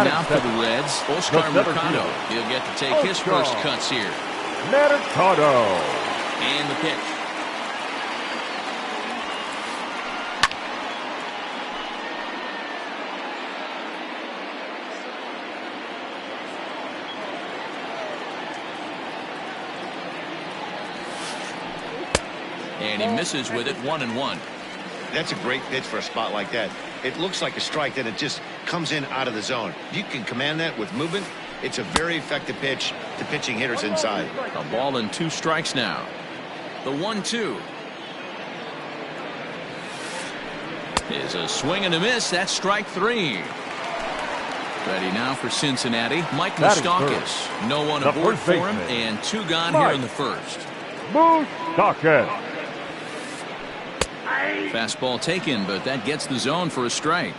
Now for the Reds, Oscar Mercado. He'll get to take his first cuts here. Mercado. And the pitch. And he misses with it, 1-1. That's a great pitch for a spot like that. It looks like a strike, then it just comes in out of the zone. You can command that with movement. It's a very effective pitch to pitching hitters inside. A ball and 2 strikes now. The 1-2. Is a swing and a miss. That's strike 3. Ready now for Cincinnati, Mike Moustakas. No one aboard for him, and 2 gone here in the first. Moustakas. Fastball taken, but that gets the zone for a strike.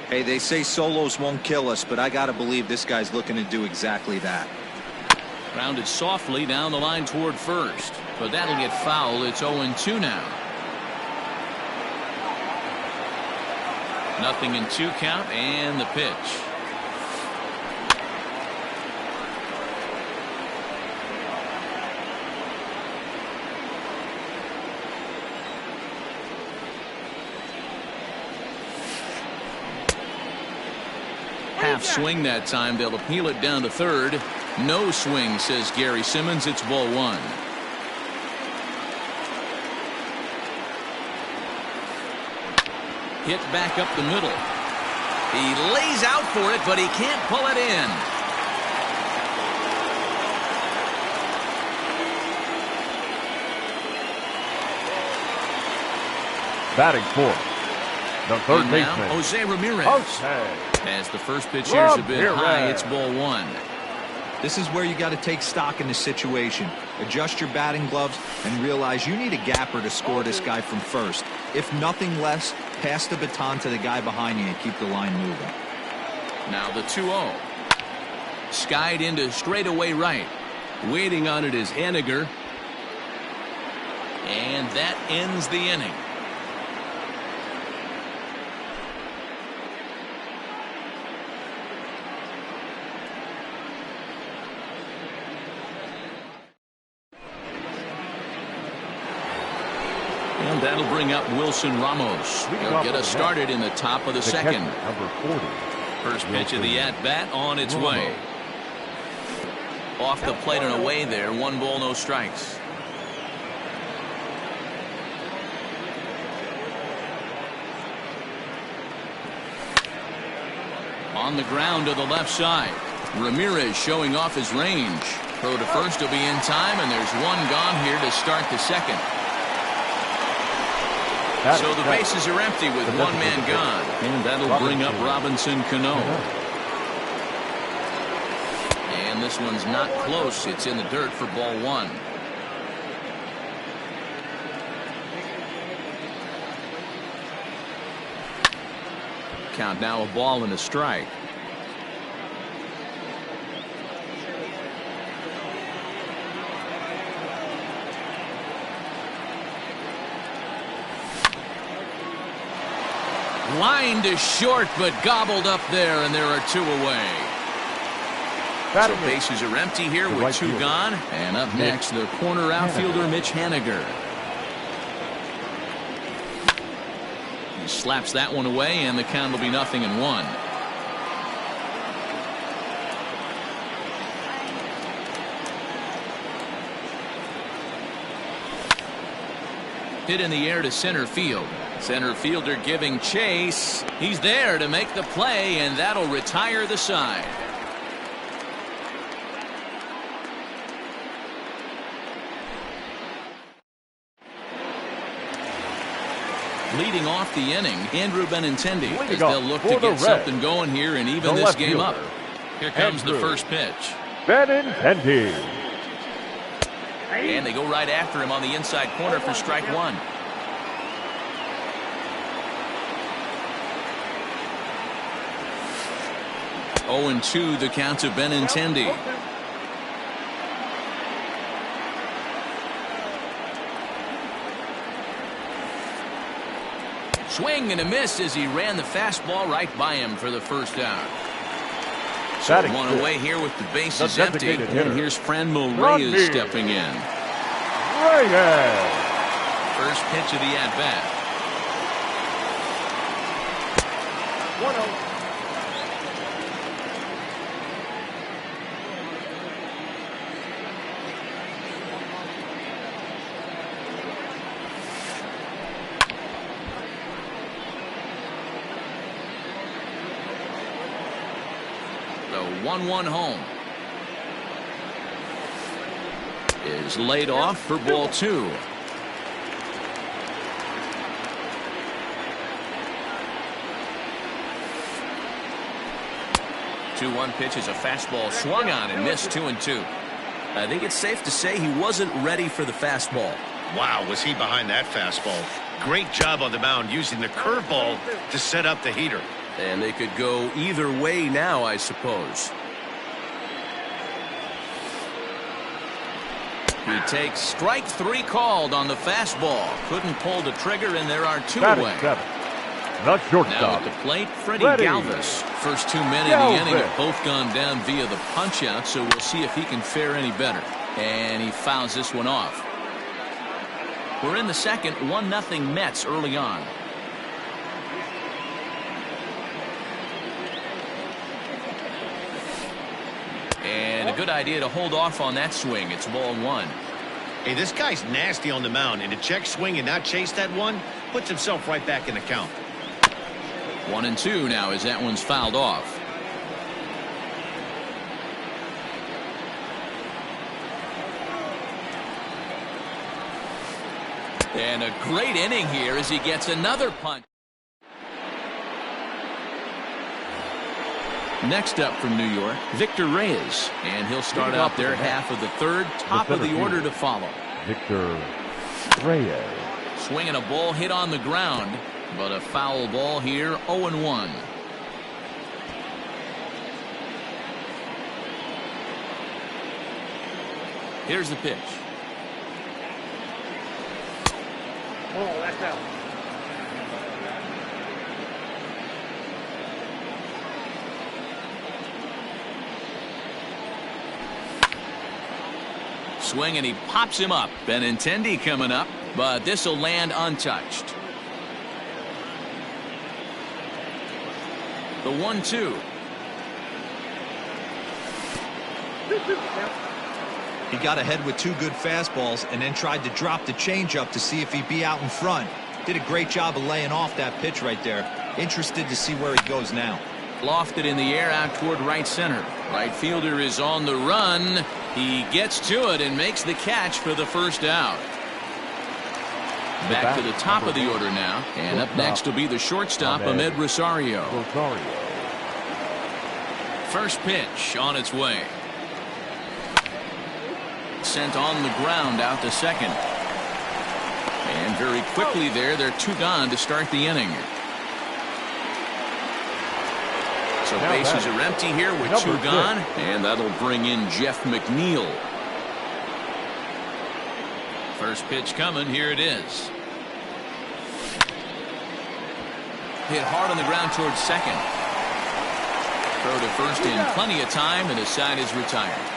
Hey, they say solos won't kill us, but I got to believe this guy's looking to do exactly that. Grounded softly down the line toward first, but that'll get foul. It's 0-2 now. 0-2 count, and the pitch. Half swing that time. They'll appeal it down to third. No swing, says Gary Simmons. It's ball 1. Hit back up the middle. He lays out for it, but he can't pull it in. Batting fourth, the third baseman, Jose Ramirez. As the first pitch here's a bit high, it's ball 1. This is where you got to take stock in the situation. Adjust your batting gloves and realize you need a gapper to score this guy from first. If nothing less, pass the baton to the guy behind you and keep the line moving. Now the 2-0. Skied into straightaway right. Waiting on it is Haniger. And that ends the inning. And that'll bring up Wilson Ramos. He'll get us started in the top of the second. Number 40. First pitch of the at-bat on its way. Off the plate and away there. 1 ball, no strikes. On the ground to the left side. Ramirez showing off his range. Throw to first will be in time, and there's 1 gone here to start the second. So the bases are empty with 1 man gone. And that'll bring up Robinson Cano. And this one's not close. It's in the dirt for ball 1. Count now a ball and a strike. Line to short, but gobbled up there, and there are 2 away. So bases are empty here with 2 gone. And up next, the corner outfielder, Mitch Haniger. He slaps that one away, and the count will be 0-1. Hit in the air to center field. Center fielder giving chase. He's there to make the play, and that'll retire the side. Leading off the inning, Andrew Benintendi, as they'll look to get something going here and even this game up. Here comes the first pitch. Benintendi. And they go right after him on the inside corner for strike 1. Oh, and 2 the count to Benintendi. Swing and a miss as he ran the fastball right by him for the first out. So 1 away here with the bases empty. And here's Franmil Reyes stepping in. Reyes. First pitch of the at-bat. 1-0. The 1-1 home is laid off for ball 2. 2-1 pitch is a fastball swung on and missed 2-2. I think it's safe to say he wasn't ready for the fastball. Wow, was he behind that fastball. Great job on the mound using the curveball to set up the heater. And they could go either way now, I suppose. He takes strike 3 called on the fastball. Couldn't pull the trigger, and there are 2 away. Not shortstop. Now at the plate, Freddie Galvis. First 2 men in the inning have both gone down via the punch-out, so we'll see if he can fare any better. And he fouls this one off. We're in the second, 1-0 Mets early on. And a good idea to hold off on that swing. It's ball 1. Hey, this guy's nasty on the mound, and to check swing and not chase that one puts himself right back in the count. 1-2 now as that one's fouled off. And a great inning here as he gets another punch. Next up from New York, Victor Reyes, and he'll start out their half of the third, top of the order to follow. Victor Reyes. Swinging a ball hit on the ground, but a foul ball here, 0-1. Here's the pitch. Oh, that's out. Swing, and he pops him up. Benintendi coming up, but this will land untouched. The 1-2. He got ahead with 2 good fastballs and then tried to drop the changeup to see if he'd be out in front. Did a great job of laying off that pitch right there. Interested to see where he goes now. Lofted in the air out toward right center. Right fielder is on the run. He gets to it and makes the catch for the first out. Back to the top of the order now. And up next will be the shortstop, Ahmed Rosario. First pitch on its way. Sent on the ground out to second. And very quickly there, they're 2 gone to start the inning. So bases are empty here with 2 gone, and that'll bring in Jeff McNeil. First pitch coming, here it is. Hit hard on the ground towards second. Throw to first in plenty of time, and the side is retired.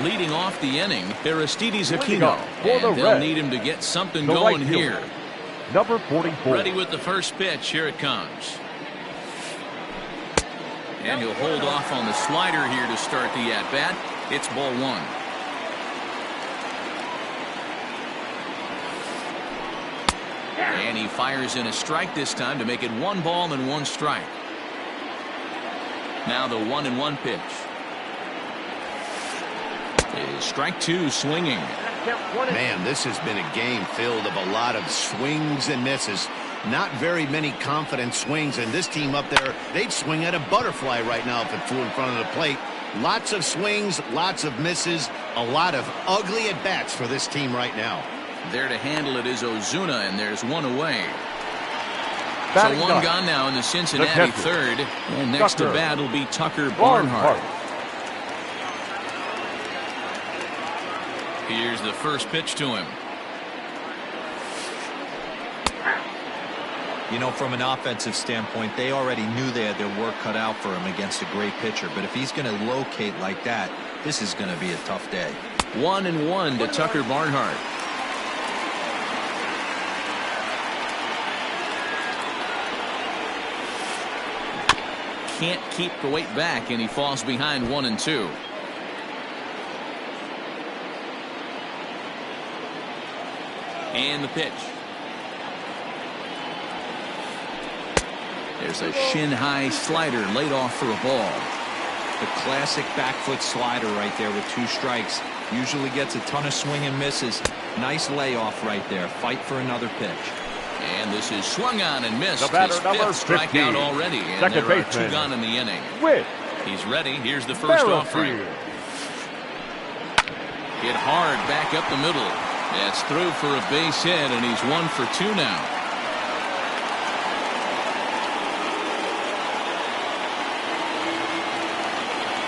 Leading off the inning, Aristides Aquino, and they'll need him to get something going here. Number 44. Ready with the first pitch. Here it comes. And he'll hold off on the slider here to start the at-bat. It's ball 1. And he fires in a strike this time to make it 1 ball and 1 strike. Now the 1-1 pitch. Is strike 2 swinging. Man, this has been a game filled of a lot of swings and misses. Not very many confident swings, and this team up there, they'd swing at a butterfly right now if it flew in front of the plate. Lots of swings, lots of misses, a lot of ugly at-bats for this team right now. There to handle it is Ozuna, and there's 1 away. Batting so 1 gone now in the Cincinnati third, and next to bat will be Tucker Barnhart. Here's the first pitch to him. You know, from an offensive standpoint, they already knew they had their work cut out for him against a great pitcher. But if he's going to locate like that, this is going to be a tough day. 1-1 to Tucker Barnhart. Can't keep the weight back, and he falls behind 1-2. And the pitch. There's a shin-high slider laid off for a ball. The classic back foot slider right there with 2 strikes. Usually gets a ton of swing and misses. Nice layoff right there. Fight for another pitch. And this is swung on and missed. The batter, his number 5th strikeout 15. already. And Second there are baseman. 2 gone in the inning. Whit He's ready. Here's the first offering. Hit hard back up the middle. That's through for a base hit, and he's 1 for 2 now.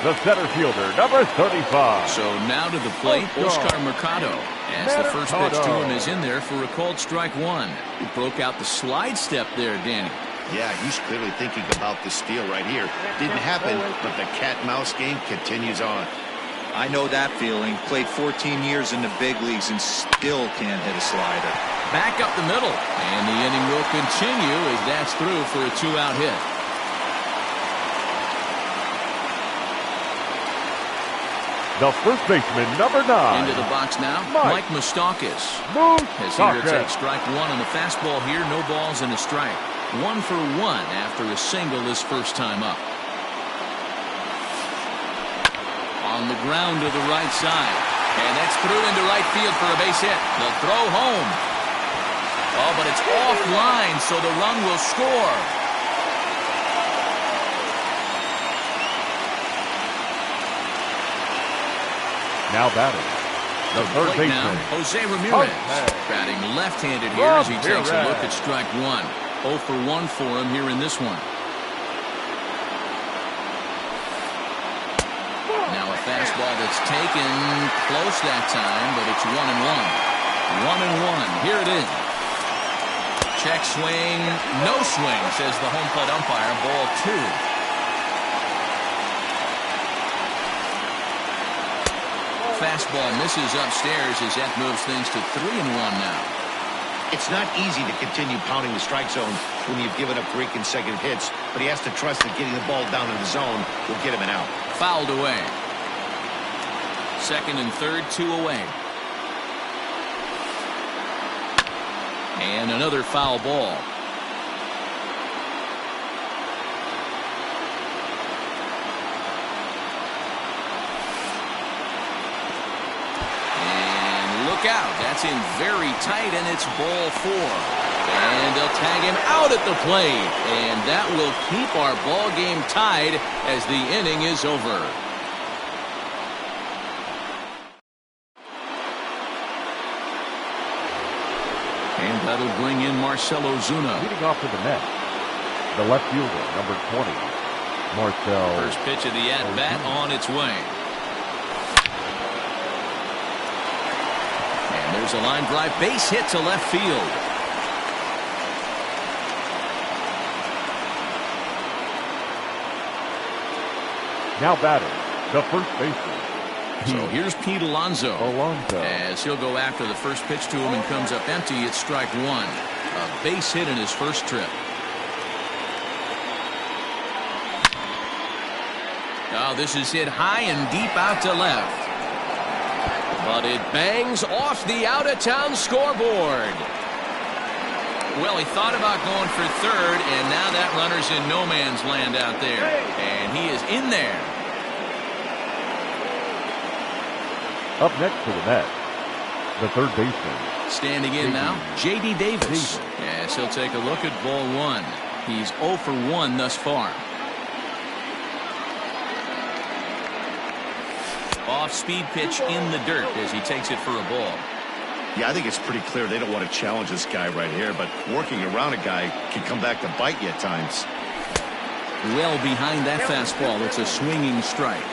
The center fielder, number 35. So now to the plate, Oscar Mercado. As the first pitch to him is in there for a called strike 1. He broke out the slide step there, Danny. Yeah, he's clearly thinking about the steal right here. Didn't happen, but the cat-mouse game continues on. I know that feeling. Played 14 years in the big leagues and still can't hit a slider. Back up the middle, and the inning will continue as that's through for a 2-out hit. The first baseman, number 9. Into the box now, Mike Moustakas. As he will take strike 1 on the fastball here, no balls and a strike. 1 for 1 after a single his first time up. On the ground to the right side. And that's through into right field for a base hit. The throw home. Oh, but it's offline, so the run will score. Now batting. The third baseman. Now, Jose Ramirez. Batting left-handed here as he takes a look at strike 1. 0 for 1 for him here in this one. Now a fastball that's taken close that time, but it's 1-1. 1-1. Here it is. Check swing. No swing, says the home plate umpire. Ball 2. Fastball misses upstairs as that moves things to 3-1 now. It's not easy to continue pounding the strike zone when you've given up 3 consecutive hits, but he has to trust that getting the ball down in the zone will get him an out. Fouled away. Second and third, 2 away. And another foul ball. Out. That's in very tight, and it's ball 4. And they'll tag him out at the plate. And that will keep our ball game tied as the inning is over. And that'll bring in Marcell Ozuna. Leading off to the net, the left fielder, number 20, Marcell. First pitch of the at-bat on its way. There's a line drive base hit to left field. Now batting, the first baseman. So here's Pete Alonso. As he'll go after the first pitch to him and comes up empty. It's strike 1. A base hit in his first trip. Oh, this is hit high and deep out to left. But it bangs off the out-of-town scoreboard. Well, he thought about going for third, and now that runner's in no man's land out there. And he is in there. Up next to the net, the third baseman. Standing in now, J.D. Davis. Yes, he'll take a look at ball 1. He's 0 for 1 thus far. Off-speed pitch in the dirt as he takes it for a ball. Yeah, I think it's pretty clear they don't want to challenge this guy right here, but working around a guy can come back to bite you at times. Well behind that fastball, it's a swinging strike.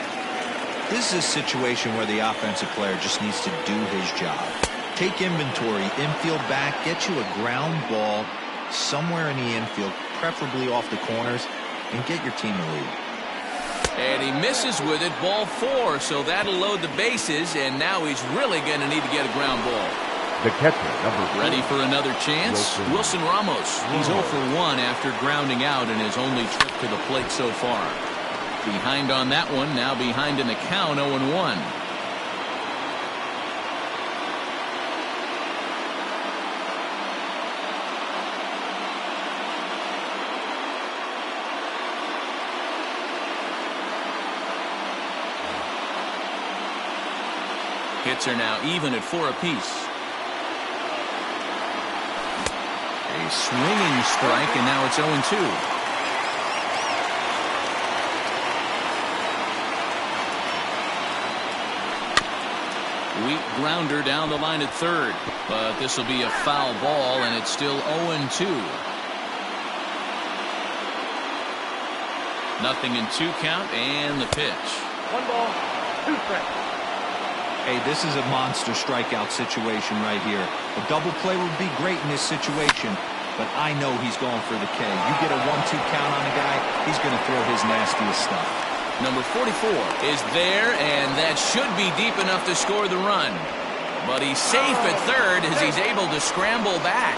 This is a situation where the offensive player just needs to do his job. Take inventory, infield back, get you a ground ball somewhere in the infield, preferably off the corners, and get your team a lead. And he misses with it, ball 4, so that'll load the bases, and now he's really going to need to get a ground ball. The catcher, number 4. Ready for another chance? Wilson Ramos. He's 0 for 1 after grounding out in his only trip to the plate so far. Behind on that one, now behind in the count, 0-1. Hits are now even at 4 apiece. A swinging strike, and now it's 0-2. Weak grounder down the line at third, but this will be a foul ball, and it's still 0-2. Nothing in 2 count, and the pitch. 1 ball, 2 strikes. Hey, this is a monster strikeout situation right here. A double play would be great in this situation, but I know he's going for the K. You get a 1-2 count on a guy, he's going to throw his nastiest stuff. Number 44 is there, and that should be deep enough to score the run. But he's safe at third as he's able to scramble back.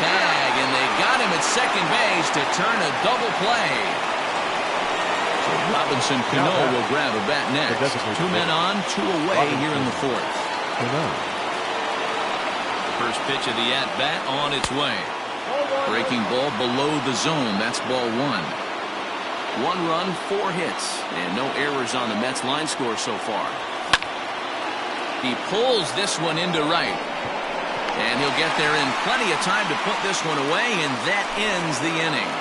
Tag, and they got him at second base to turn a double play. So Robinson Cano will grab a bat next. 2 men on, 2 away here in the 4th. First pitch of the at-bat on its way. Breaking ball below the zone. That's ball 1. 1 run, 4 hits, and no errors on the Mets line score so far. He pulls this one into right, and he'll get there in plenty of time to put this one away, and that ends the inning.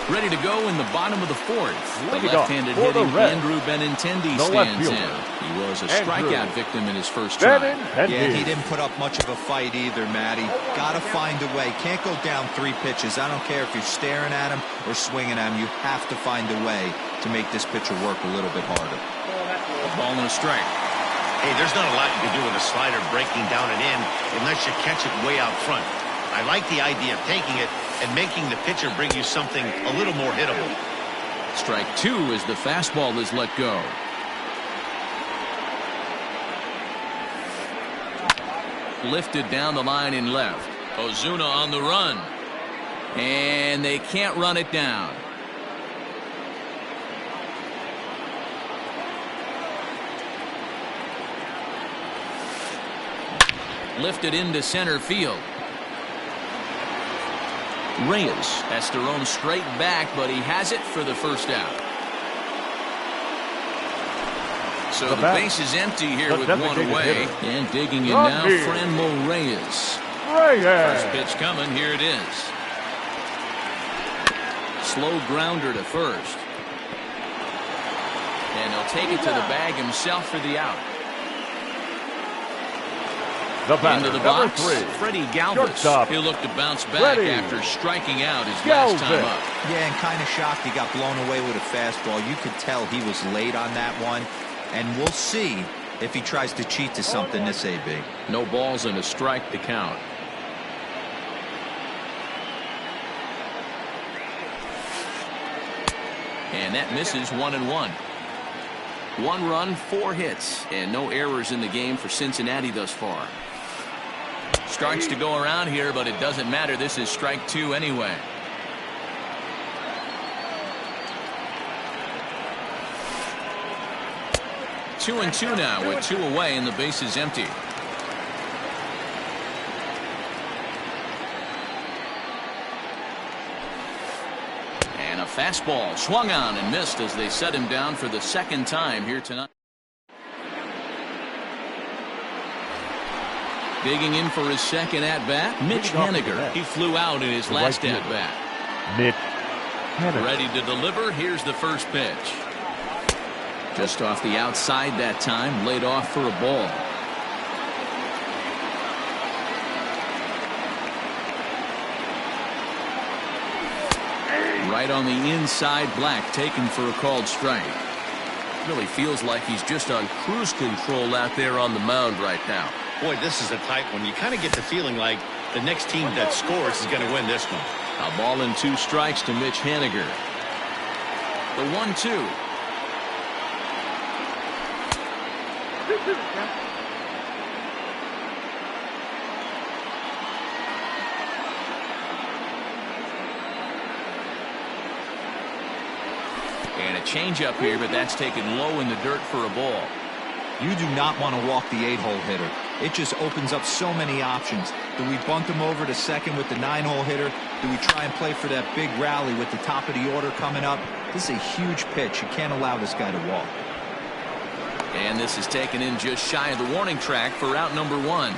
Ready to go in the bottom of the 4th. The left-handed hitting Andrew Benintendi stands in. He was a strikeout victim in his first try. Yeah, he didn't put up much of a fight either, Matty. Got to find a way. Can't go down 3 pitches. I don't care if you're staring at him or swinging at him. You have to find a way to make this pitcher work a little bit harder. A ball and a strike. Hey, there's not a lot you can do with a slider breaking down and in unless you catch it way out front. I like the idea of taking it and making the pitcher bring you something a little more hittable. Strike 2 as the fastball is let go. Lifted down the line in left. Ozuna on the run. And they can't run it down. Lifted into center field. Reyes has to roam straight back, but he has it for the first out. So the base is empty here with 1 away. And digging in now, Franmil Reyes. First pitch coming, here it is. Slow grounder to first. And he'll take it to the bag himself for the out. Into the box, Freddie Galvis. He'll look to bounce back after striking out his last time up. Yeah, and kind of shocked he got blown away with a fastball. You could tell he was late on that one. And we'll see if he tries to cheat to something this AB. No balls and a strike to count. And that misses 1-1. 1 run, 4 hits, and no errors in the game for Cincinnati thus far. Starts to go around here, but it doesn't matter. This is strike 2 anyway. Two and 2 now with 2 away and the base is empty. And a fastball swung on and missed as they set him down for the 2nd time here tonight. Digging in for his 2nd at-bat, Mitch Haniger. He flew out in his last at-bat. Mitch Haniger. Ready to deliver. Here's the first pitch. Just off the outside that time, laid off for a ball. Right on the inside, Black taken for a called strike. Really feels like he's just on cruise control out there on the mound right now. Boy, this is a tight one. You kind of get the feeling like the next team that scores is going to win this one. A ball and 2 strikes to Mitch Haniger. The 1-2. And a changeup here, but that's taken low in the dirt for a ball. You do not want to walk the 8-hole hitter. It just opens up so many options. Do we bunt him over to second with the 9-hole hitter? Do we try and play for that big rally with the top of the order coming up? This is a huge pitch. You can't allow this guy to walk. And this is taken in just shy of the warning track for out number 1.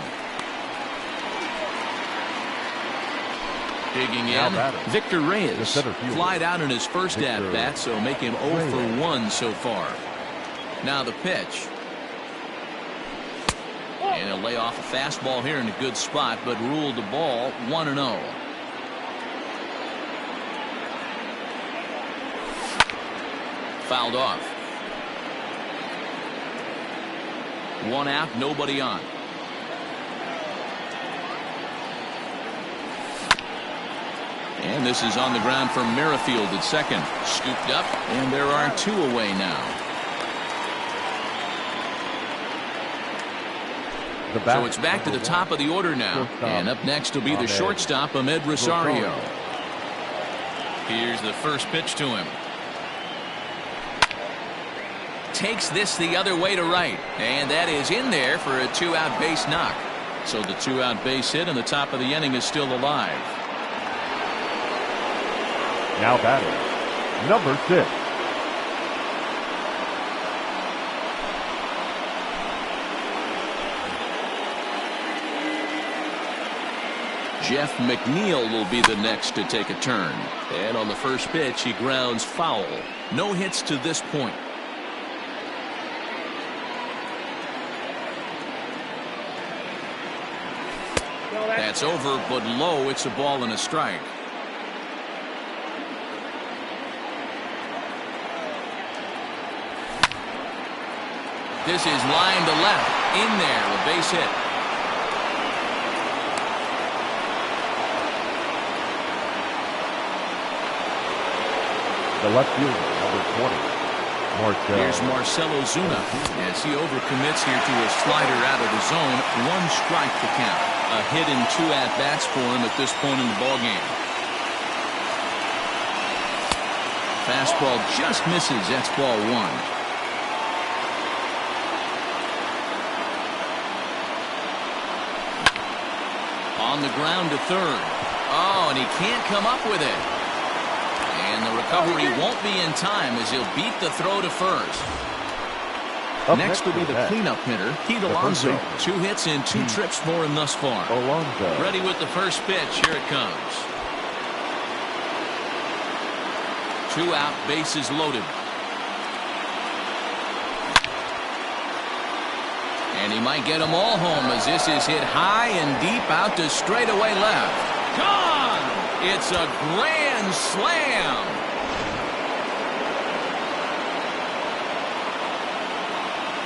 Digging in, Victor Reyes flied out in his first at-bat, so make him 0 for 1 so far. Now the pitch. And he'll lay off a fastball here in a good spot, but ruled the ball 1-0. Fouled off. 1 out, nobody on. And this is on the ground for Merrifield at second. Scooped up, and there are 2 away now. So it's back to the top of the order now. And up next will be the shortstop, Ahmed Rosario. Here's the first pitch to him. Takes this the other way to right. And that is in there for a 2-out base knock. So the 2-out base hit and the top of the inning is still alive. Now batting, number 6. Jeff McNeil will be the next to take a turn. And on the first pitch, he grounds foul. No hits to this point. That's over, but low. It's a ball and a strike. This is line to left. In there, a base hit. The left fielder, number 20. Here's Marcell Ozuna as he overcommits here to a slider out of the zone. 1 strike to count. A hit in 2 at-bats for him at this point in the ballgame. Fastball just misses. That's ball 1. On the ground to third. Oh, and he can't come up with it. And the recovery won't be in time as he'll beat the throw to first. Next will be the cleanup hitter, Pete Alonso. 2 hits and 2 trips for him thus far. Ready with the first pitch. Here it comes. 2 out, bases loaded. And he might get them all home as this is hit high and deep out to straightaway left. Gone! It's a grand slam.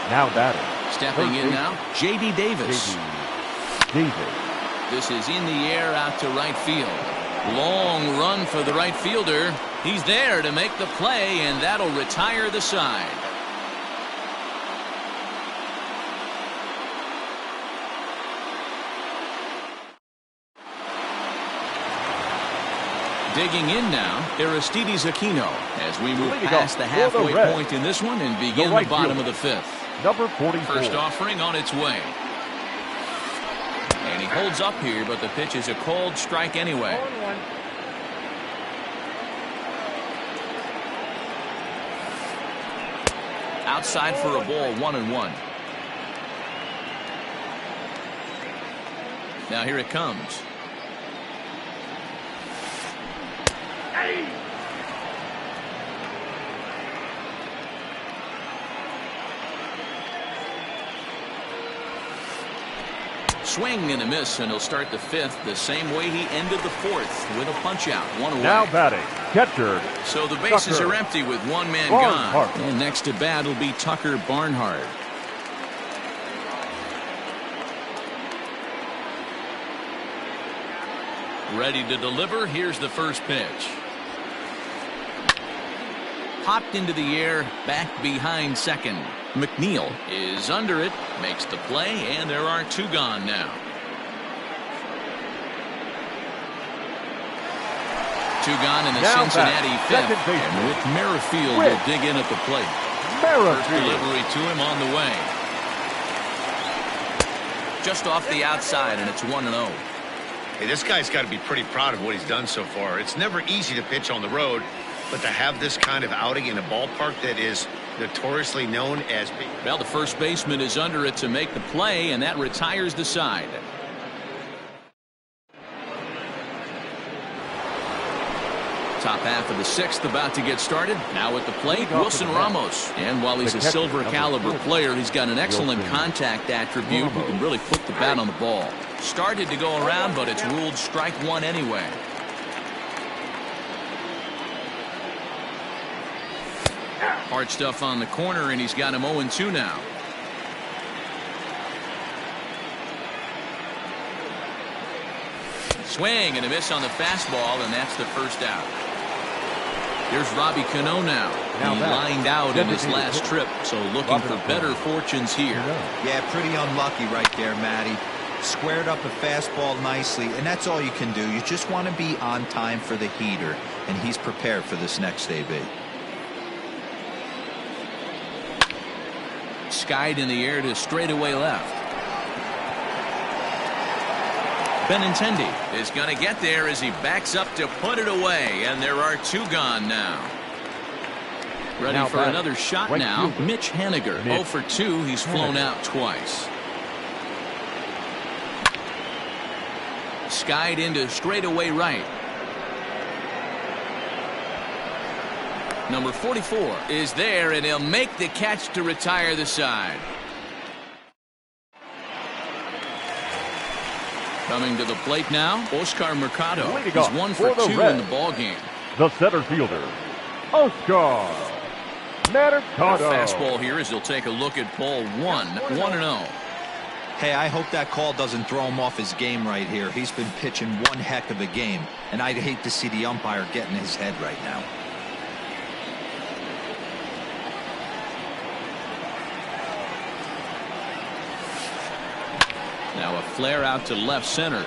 Now batting. Stepping in now, J.D. Davis. This is in the air out to right field. Long run for the right fielder. He's there to make the play, and that'll retire the side. Digging in now, Aristides Aquino as we move past the halfway point in this one and begin the bottom of the 5th. Number 44. First offering on its way. And he holds up here, but the pitch is a called strike anyway. Outside for a ball, 1-1. Now here it comes. Swing and a miss, and he'll start the 5th the same way he ended the 4th with a punch out. 1 away. Now batting, catcher. So the bases are empty with 1 man gone. And next to bat will be Tucker Barnhart. Ready to deliver. Here's the first pitch. Popped into the air, back behind second. McNeil is under it, makes the play, and there are 2 gone now. 2 gone in the now Cincinnati 5th. And with Merrifield will dig in at the plate. First delivery to him on the way. Just off the outside, and it's 1-0. Hey, this guy's got to be pretty proud of what he's done so far. It's never easy to pitch on the road, but to have this kind of outing in a ballpark that is notoriously known as big. Well, the first baseman is under it to make the play, and that retires the side. Top half of the sixth about to get started. Now at the plate, Wilson Ramos. And while he's a silver caliber player, he's got an excellent contact attribute. He can really put the bat on the ball. Started to go around, but it's ruled strike one anyway. Hard stuff on the corner, and he's got him 0-2 now. Swing and a miss on the fastball, and that's the first out. Here's Robbie Cano now. He lined out in his last trip, so looking for better fortunes here. Yeah, pretty unlucky right there, Matty. Squared up a fastball nicely, and that's all you can do. You just want to be on time for the heater, and he's prepared for this next AB. Skied in the air to straightaway left. Benintendi is going to get there as he backs up to put it away, and there are two gone now. Ready for another shot now. Mitch Haniger, 0 for 2. He's flown out twice. Skied into straightaway right. Number 44 is there, and he'll make the catch to retire the side. Coming to the plate now, Oscar Mercado. He's 1 for 2 in the ball game. The center fielder, Oscar Mercado. Fastball here as he'll take a look at ball 1, 1-0. Hey, I hope that call doesn't throw him off his game right here. He's been pitching one heck of a game, and I'd hate to see the umpire get in his head right now. Now a flare out to left center.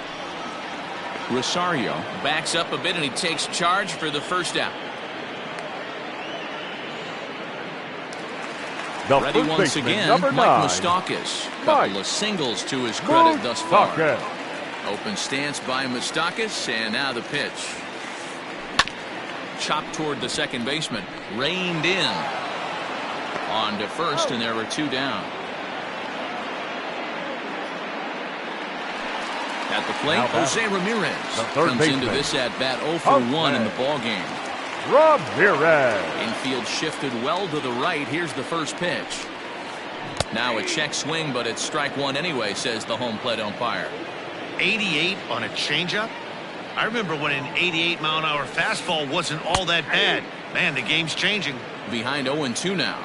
Rosario backs up a bit, and he takes charge for the first out. Ready once again, Mike Moustakas. Couple of singles to his credit thus far. Open stance by Moustakas, and now the pitch. Chopped toward the second baseman. Reined in. On to first, and there were two down. At the plate, Jose Ramirez comes into this at-bat 0 for 1 in the ballgame. Ramirez. Infield shifted well to the right. Here's the first pitch. Now a check swing, but it's strike one anyway, says the home plate umpire. 88 on a changeup? I remember when an 88-mile-an-hour fastball wasn't all that bad. Man, the game's changing. Behind 0-2 now.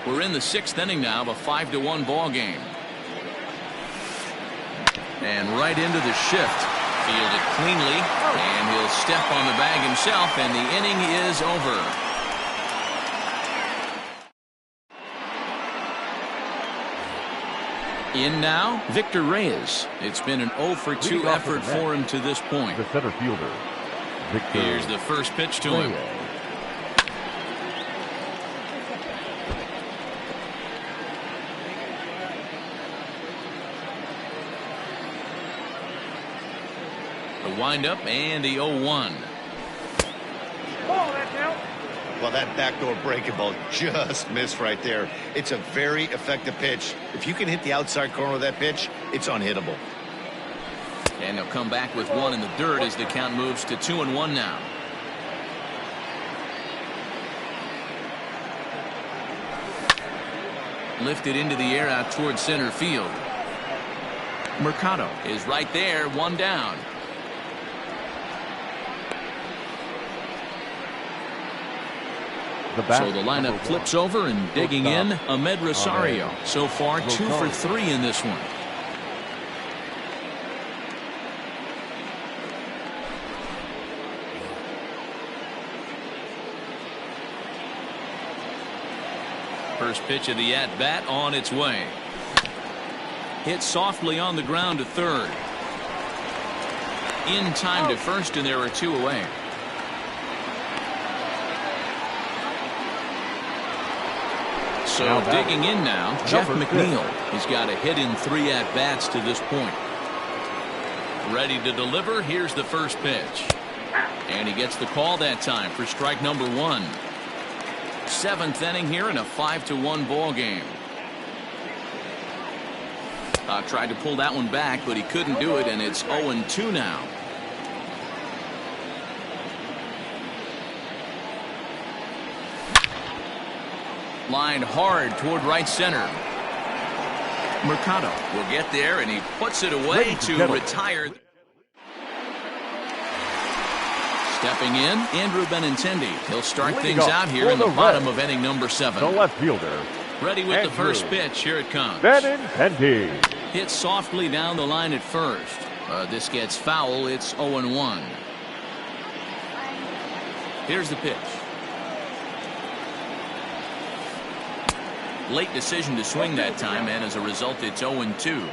We're in the sixth inning now of a 5-1 ball game. And right into the shift. Fielded cleanly, and he'll step on the bag himself, and the inning is over. In now, Victor Reyes. It's been an 0 for 2 effort for him to this point. The center fielder, Victor. Here's the first pitch to him. The windup and the 0-1. Well, that backdoor breaking ball just missed right there. It's a very effective pitch. If you can hit the outside corner of that pitch, it's unhittable. And they'll come back with one in the dirt as the count moves to 2-1 now. Lifted into the air out towards center field. Mercado is right there, one down. So the lineup flips over, and digging in, Ahmed Rosario. So far, 2 for 3 in this one. First pitch of the at-bat on its way. Hit softly on the ground to third. In time to first, and there are two away. So digging in now, Jeff McNeil. He's got a hit in 3 at-bats to this point. Ready to deliver. Here's the first pitch. And he gets the call that time for strike number 1. 7th inning here in a 5-1 ball game. Tried to pull that one back, but he couldn't do it, and it's 0-2 now. Line hard toward right center. Mercado will get there, and he puts it away to retire. Stepping in, Andrew Benintendi. He'll start things out here in the bottom of inning number 7. The left fielder. Ready with the first pitch. Here it comes. Benintendi. Hit softly down the line at first. This gets foul. It's 0-1. Here's the pitch. Late decision to swing that time, and as a result, it's 0-2.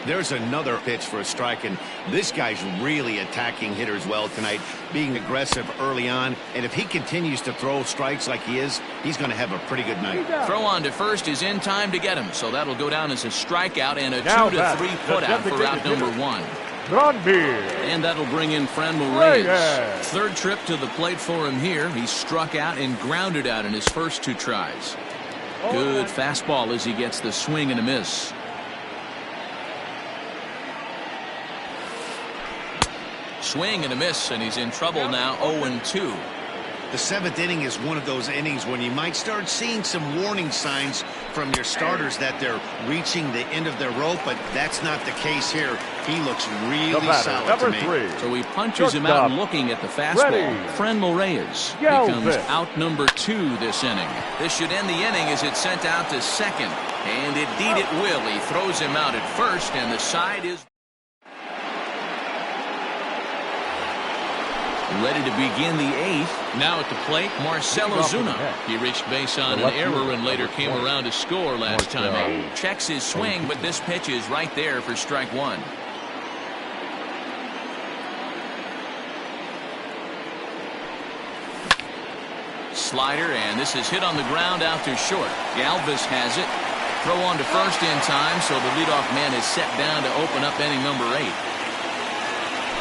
There's another pitch for a strike, and this guy's really attacking hitters well tonight, being aggressive early on. And if he continues to throw strikes like he is, he's going to have a pretty good night. Throw on to first is in time to get him, so that'll go down as a strikeout and a 2-3 putout for out number 1. And that'll bring in Franmil Reyes. Third trip to the plate for him here. He struck out and grounded out in his first 2 tries. Good fastball as he gets the swing and a miss. Swing and a miss, and he's in trouble now. 0-2. The 7th inning is one of those innings when you might start seeing some warning signs from your starters that they're reaching the end of their rope, but that's not the case here. He looks really solid to me. 3. So he punches him out looking at the fastball. Franmil Reyes becomes out number 2 this inning. This should end the inning as it's sent out to second, and indeed it will. He throws him out at first, and the side is ready to begin the 8th. Now at the plate, Marcell Ozuna. He reached base on an error and later came around to score last time out. Checks his swing, but this pitch is right there for strike 1. Slider, and this is hit on the ground out to short. Galvis has it. Throw on to first in time, so the leadoff man is set down to open up inning number 8.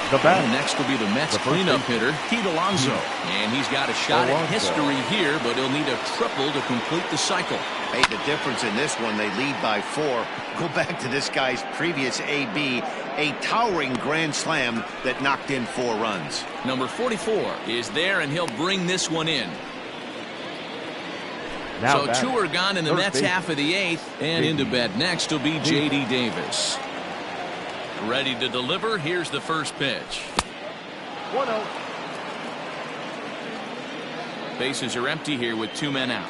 And next will be the Mets cleanup hitter, Pete Alonso. And he's got a shot at history here, but he'll need a triple to complete the cycle. Hey, the difference in this one, they lead by 4. Go back to this guy's previous AB, a towering grand slam that knocked in 4 runs. Number 44 is there, and he'll bring this one in. So 2 are gone in the Mets half of the 8th, and into bat next will be J.D. Davis. Ready to deliver. Here's the first pitch. 1-0. Bases are empty here with 2 men out.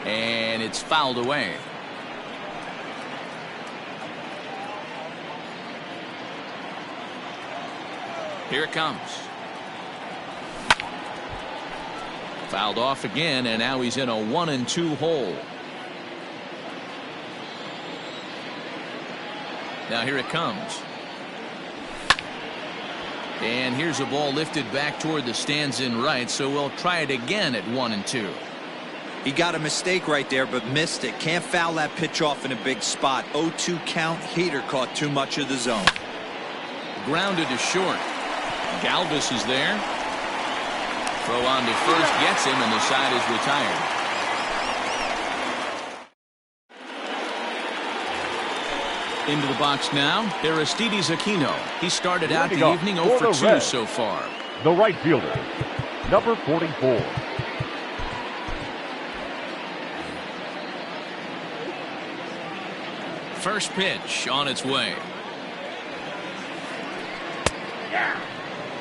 And it's fouled away. Here it comes. Fouled off again, and now he's in a 1-2 hole. Now here it comes. And here's a ball lifted back toward the stands in right, so we'll try it again at 1-2. He got a mistake right there, but missed it. Can't foul that pitch off in a big spot. 0-2 count. Hader caught too much of the zone. Grounded to short. Galvis is there. Throw on to first gets him, and the side is retired. Into the box now, Aristides Aquino. He started out the evening 0 for 2 so far. The right fielder, number 44. First pitch on its way.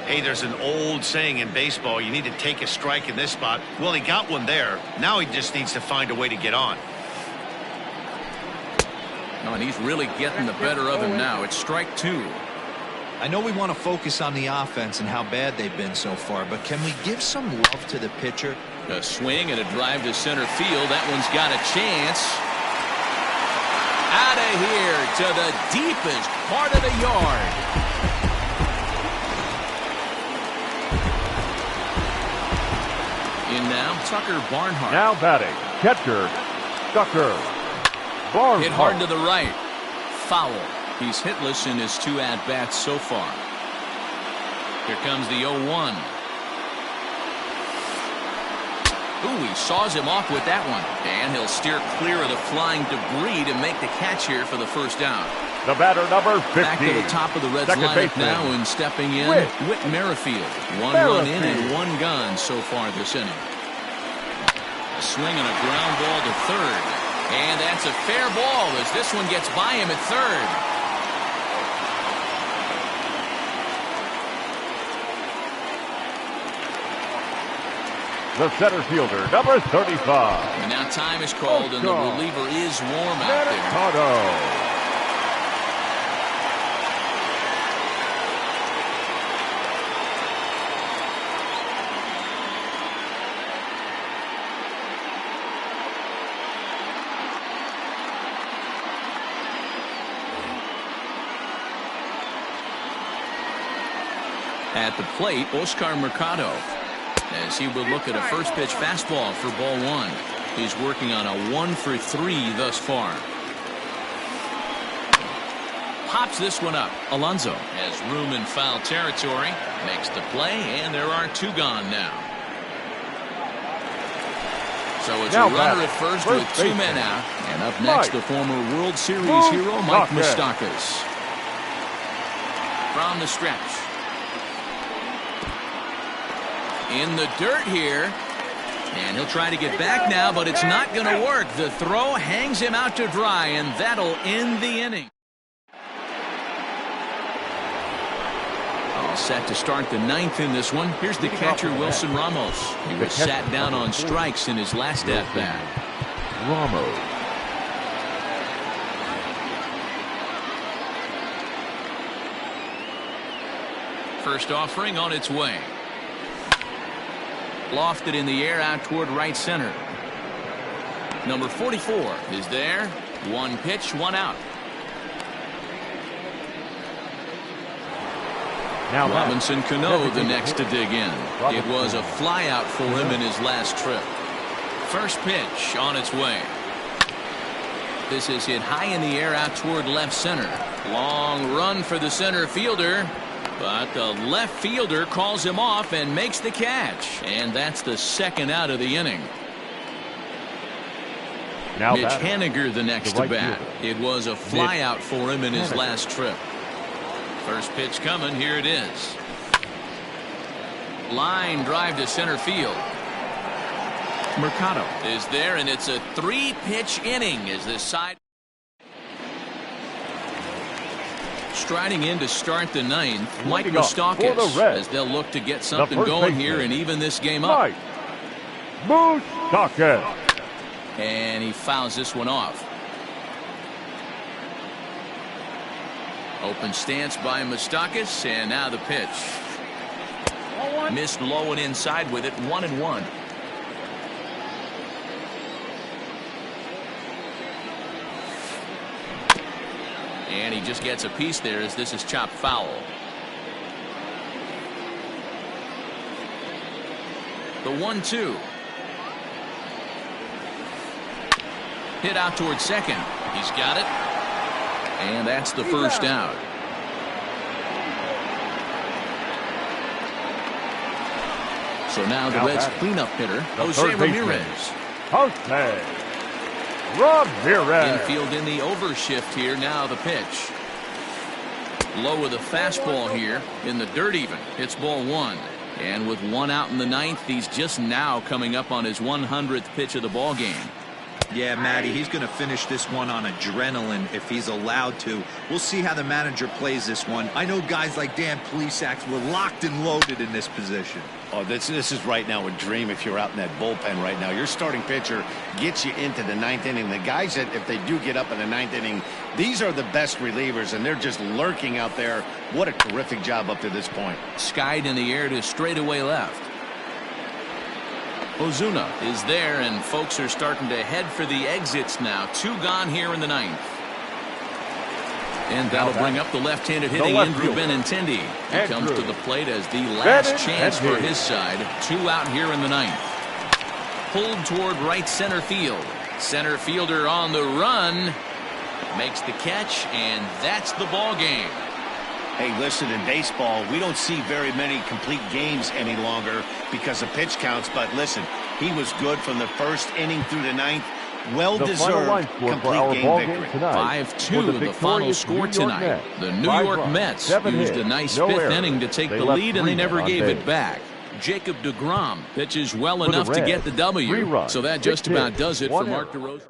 Hey, there's an old saying in baseball, you need to take a strike in this spot. Well, he got one there. Now he just needs to find a way to get on. Oh, and he's really getting the better of him now. It's strike 2. I know we want to focus on the offense and how bad they've been so far, but can we give some love to the pitcher? A swing and a drive to center field. That one's got a chance. Out of here to the deepest part of the yard. In now, Tucker Barnhart. Now batting, catcher, Tucker Barnhart. Hit hard to the right. foul. He's hitless in his 2 at-bats so far. Here comes the 0-1. Ooh, he saws him off with that one. And he'll steer clear of the flying debris to make the catch here for the first down. The batter, number 15. Back to the top of the Reds Second lineup baseman. now, and stepping in, Whit Merrifield. 1 run in and 1 gone so far this inning. A swing and a ground ball to third. And that's a fair ball as this one gets by him at third. The center fielder, number 35. And now time is called, and the reliever is warm out there. Mercado. At the plate, Oscar Mercado, as he will look at a first pitch fastball for ball 1. He's working on a 1 for 3 thus far. Pops this one up. Alonso has room in foul territory, makes the play, and there are 2 gone now. So it's now a runner at first with 2 men out. And up next, the former World Series hero, Mike Moustakas. From the stretch. In the dirt here, and he'll try to get back now, but it's not going to work. The throw hangs him out to dry, and that'll end the inning. All set to start the 9th in this one. Here's the catcher, Wilson Ramos. He was sat down on strikes in his last at-bat. Ramos. First offering on its way. Lofted in the air out toward right center. Number 44 is there. 1 pitch, 1 out. Now Robinson Cano the next to dig in. It was a flyout for him in his last trip. First pitch on its way. This is hit high in the air out toward left center. Long run for the center fielder. But the left fielder calls him off and makes the catch. And that's the 2nd out of the inning. Now Mitch Haniger the next to bat. It was a flyout for him in his last trip. First pitch coming. Here it is. Line drive to center field. Mercado is there, and it's a 3-pitch inning as this side. Striding in to start the 9th, Mike Moustakas, as they'll look to get something going here and even this game up. Moustakas. And he fouls this one off. Open stance by Moustakas, and now the pitch. Missed low and inside with it, 1-1. And he just gets a piece there as this is chopped foul. The 1-2. Hit out towards second. He's got it. And that's the first out. So now the Reds cleanup hitter, Jose Ramirez. Jose Ramirez. Infield in the overshift here. Now the pitch. Low with a fastball here in the dirt even. It's ball 1. And with 1 out in the 9th, he's just now coming up on his 100th pitch of the ball game. Yeah, Matty, he's going to finish this one on adrenaline if he's allowed to. We'll see how the manager plays this one. I know guys like Dan Plesac were locked and loaded in this position. Oh, this is right now a dream if you're out in that bullpen right now. Your starting pitcher gets you into the 9th inning. The guys that, if they do get up in the 9th inning, these are the best relievers, and they're just lurking out there. What a terrific job up to this point. Skied in the air to straightaway left. Ozuna is there, and folks are starting to head for the exits now. 2 gone here in the 9th. And that'll bring up the left-handed hitting Andrew Benintendi. He comes to the plate as the last chance for his side. 2 out here in the 9th. Pulled toward right center field. Center fielder on the run. Makes the catch, and that's the ball game. Hey, listen, in baseball, we don't see very many complete games any longer because of pitch counts. But listen, he was good from the first inning through the ninth. Well-deserved complete game victory. 5-2 the final score tonight. The New York Mets used a nice fifth inning to take the lead, and they never gave it back. Jacob deGrom pitches well enough to get the W. So that just about does it for Mark DeRosa.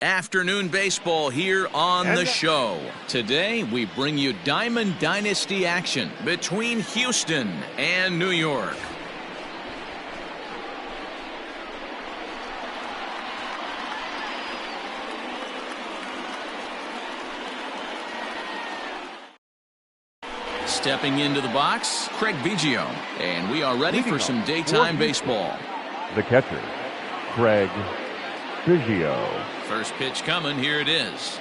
Afternoon baseball here on the show. Today, we bring you Diamond Dynasty action between Houston and New York. Stepping into the box, Craig Biggio. And we are ready for some daytime baseball. The catcher, Craig Biggio. First pitch coming. Here it is.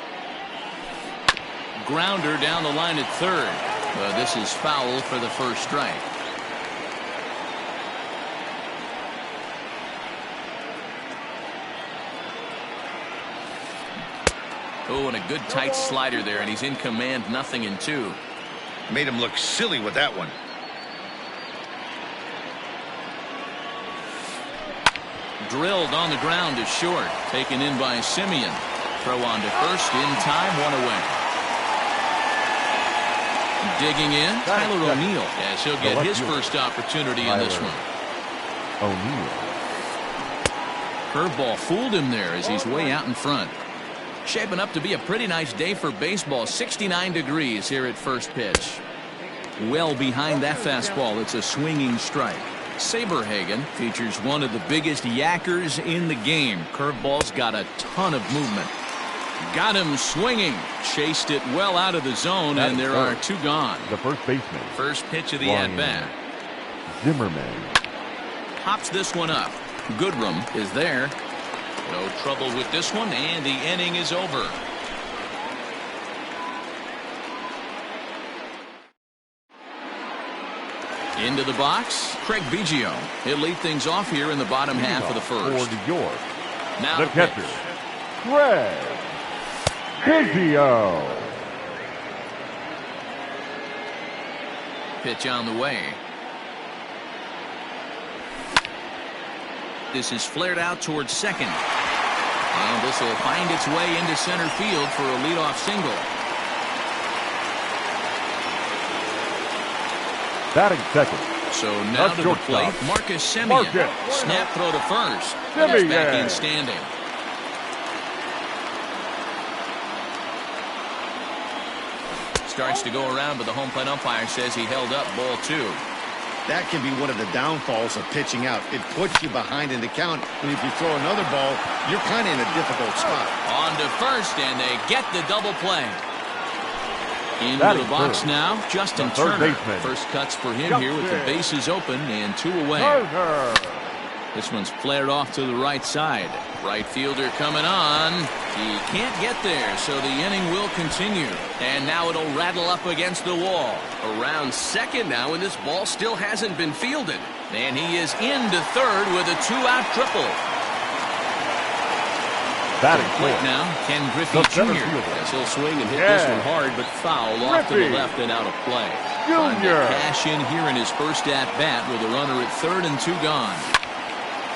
Grounder down the line at third. But this is foul for the first strike. Oh, and a good tight slider there, and he's in command, 0-2. Made him look silly with that one. Drilled on the ground to short. Taken in by Simeon. Throw on to first. In time. One away. Digging in. Tyler O'Neill. As he'll get his first opportunity in this one. O'Neill. Curveball fooled him there as he's way out in front. Shaping up to be a pretty nice day for baseball. 69 degrees here at first pitch. Well behind that fastball. It's a swinging strike. Saberhagen features one of the biggest yackers in the game. Curveball's got a ton of movement. Got him swinging. Chased it well out of the zone, and there are two gone. The first baseman. First pitch of the at-bat. Zimmerman. Pops this one up. Goodrum is there. No trouble with this one, and the inning is over. Into the box, Craig Biggio. He'll lead things off here in the bottom half of the first. For New York, now the catcher, Craig Biggio. Pitch on the way. This is flared out towards second. And this will find its way into center field for a leadoff single. Batting second. So now to the plate, Marcus Semien. Snap throw to first. He's back in standing. Starts to go around, but the home plate umpire says he held up ball 2. That can be one of the downfalls of pitching out. It puts you behind in the count, and if you throw another ball, you're kind of in a difficult spot. On to first, and they get the double play. Into the box now, Justin Turner. First cuts for him here with the bases open and 2 away. This one's flared off to the right side. Right fielder coming on. He can't get there, so the inning will continue. And now it'll rattle up against the wall. Around second now, and this ball still hasn't been fielded. And he is into third with a 2-out triple. Batting plate now, Ken Griffey Jr. As he'll swing and hit this one hard, but foul off to the left and out of play. Trying to cash in here in his first at-bat with a runner at third and 2 gone.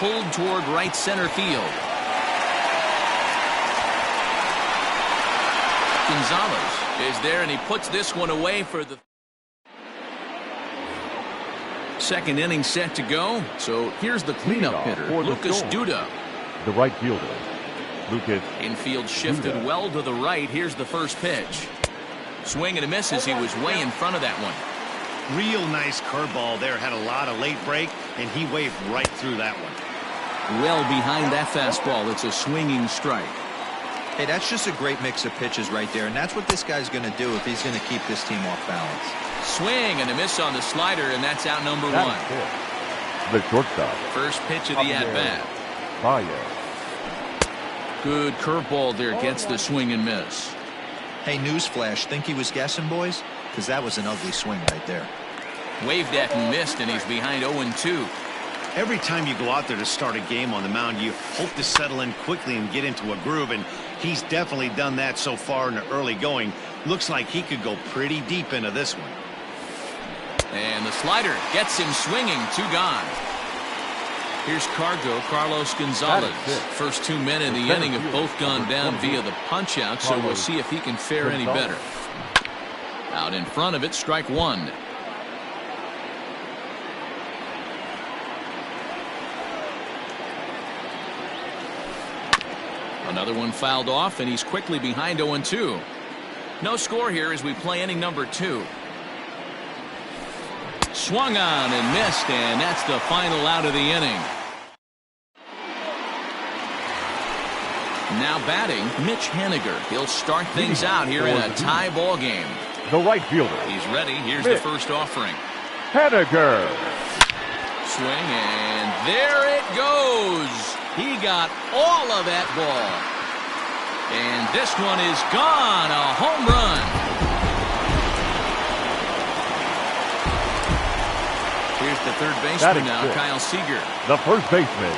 Pulled toward right center field. Gonzalez is there, and he puts this one away for the second inning set to go. So here's the cleanup hitter, Lucas Duda. The right fielder, Lucas. Infield shifted well to the right. Here's the first pitch. Swing and a miss as he was way in front of that one. Real nice curveball there. Had a lot of late break, and he waved right through that one. Well behind that fastball. It's a swinging strike. Hey, that's just a great mix of pitches right there, and that's what this guy's going to do if he's going to keep this team off balance. Swing and a miss on the slider, and that's out number 1. The shortstop. First pitch of the at-bat. Baez. Good curveball there, gets the swing and miss. Hey, newsflash, think he was guessing, boys? Because that was an ugly swing right there. Waved at and missed, and he's behind 0-2. Every time you go out there to start a game on the mound, you hope to settle in quickly and get into a groove, and he's definitely done that so far in the early going. Looks like he could go pretty deep into this one. And the slider gets him swinging. 2 gone. Here's Carlos Gonzalez. First 2 men in the inning have both gone down via the punch-out, so we'll see if he can fare any better. Out in front of it, strike 1. Another one fouled off, and he's quickly behind 0-2. No score here as we play inning number 2. Swung on and missed, and that's the final out of the inning. Now batting, Mitch Haniger. He'll start things out here in a tie ball game. The right fielder. He's ready. Here's the first offering. Haniger. Swing, and there it goes. He got all of that ball. And this one is gone. A home run. Here's the third baseman now, Kyle Seager. The first baseman,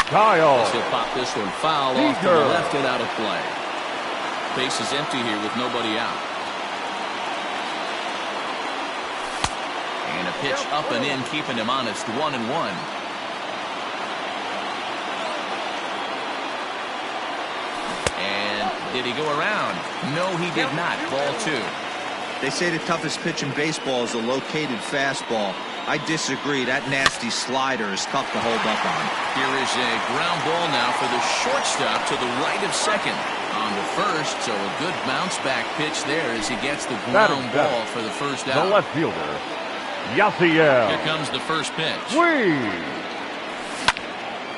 Kyle. He'll pop this one foul off to the left and out of play. Base is empty here with nobody out. And a pitch up and in, keeping him honest, 1-1. And did he go around? No, he did not. Ball 2. They say the toughest pitch in baseball is a located fastball. I disagree. That nasty slider is tough to hold up on. Here is a ground ball now for the shortstop to the right of second. On the first, so a good bounce back pitch there as he gets the ground ball for the first out. The left fielder, Yasiel. Here comes the first pitch. Swing.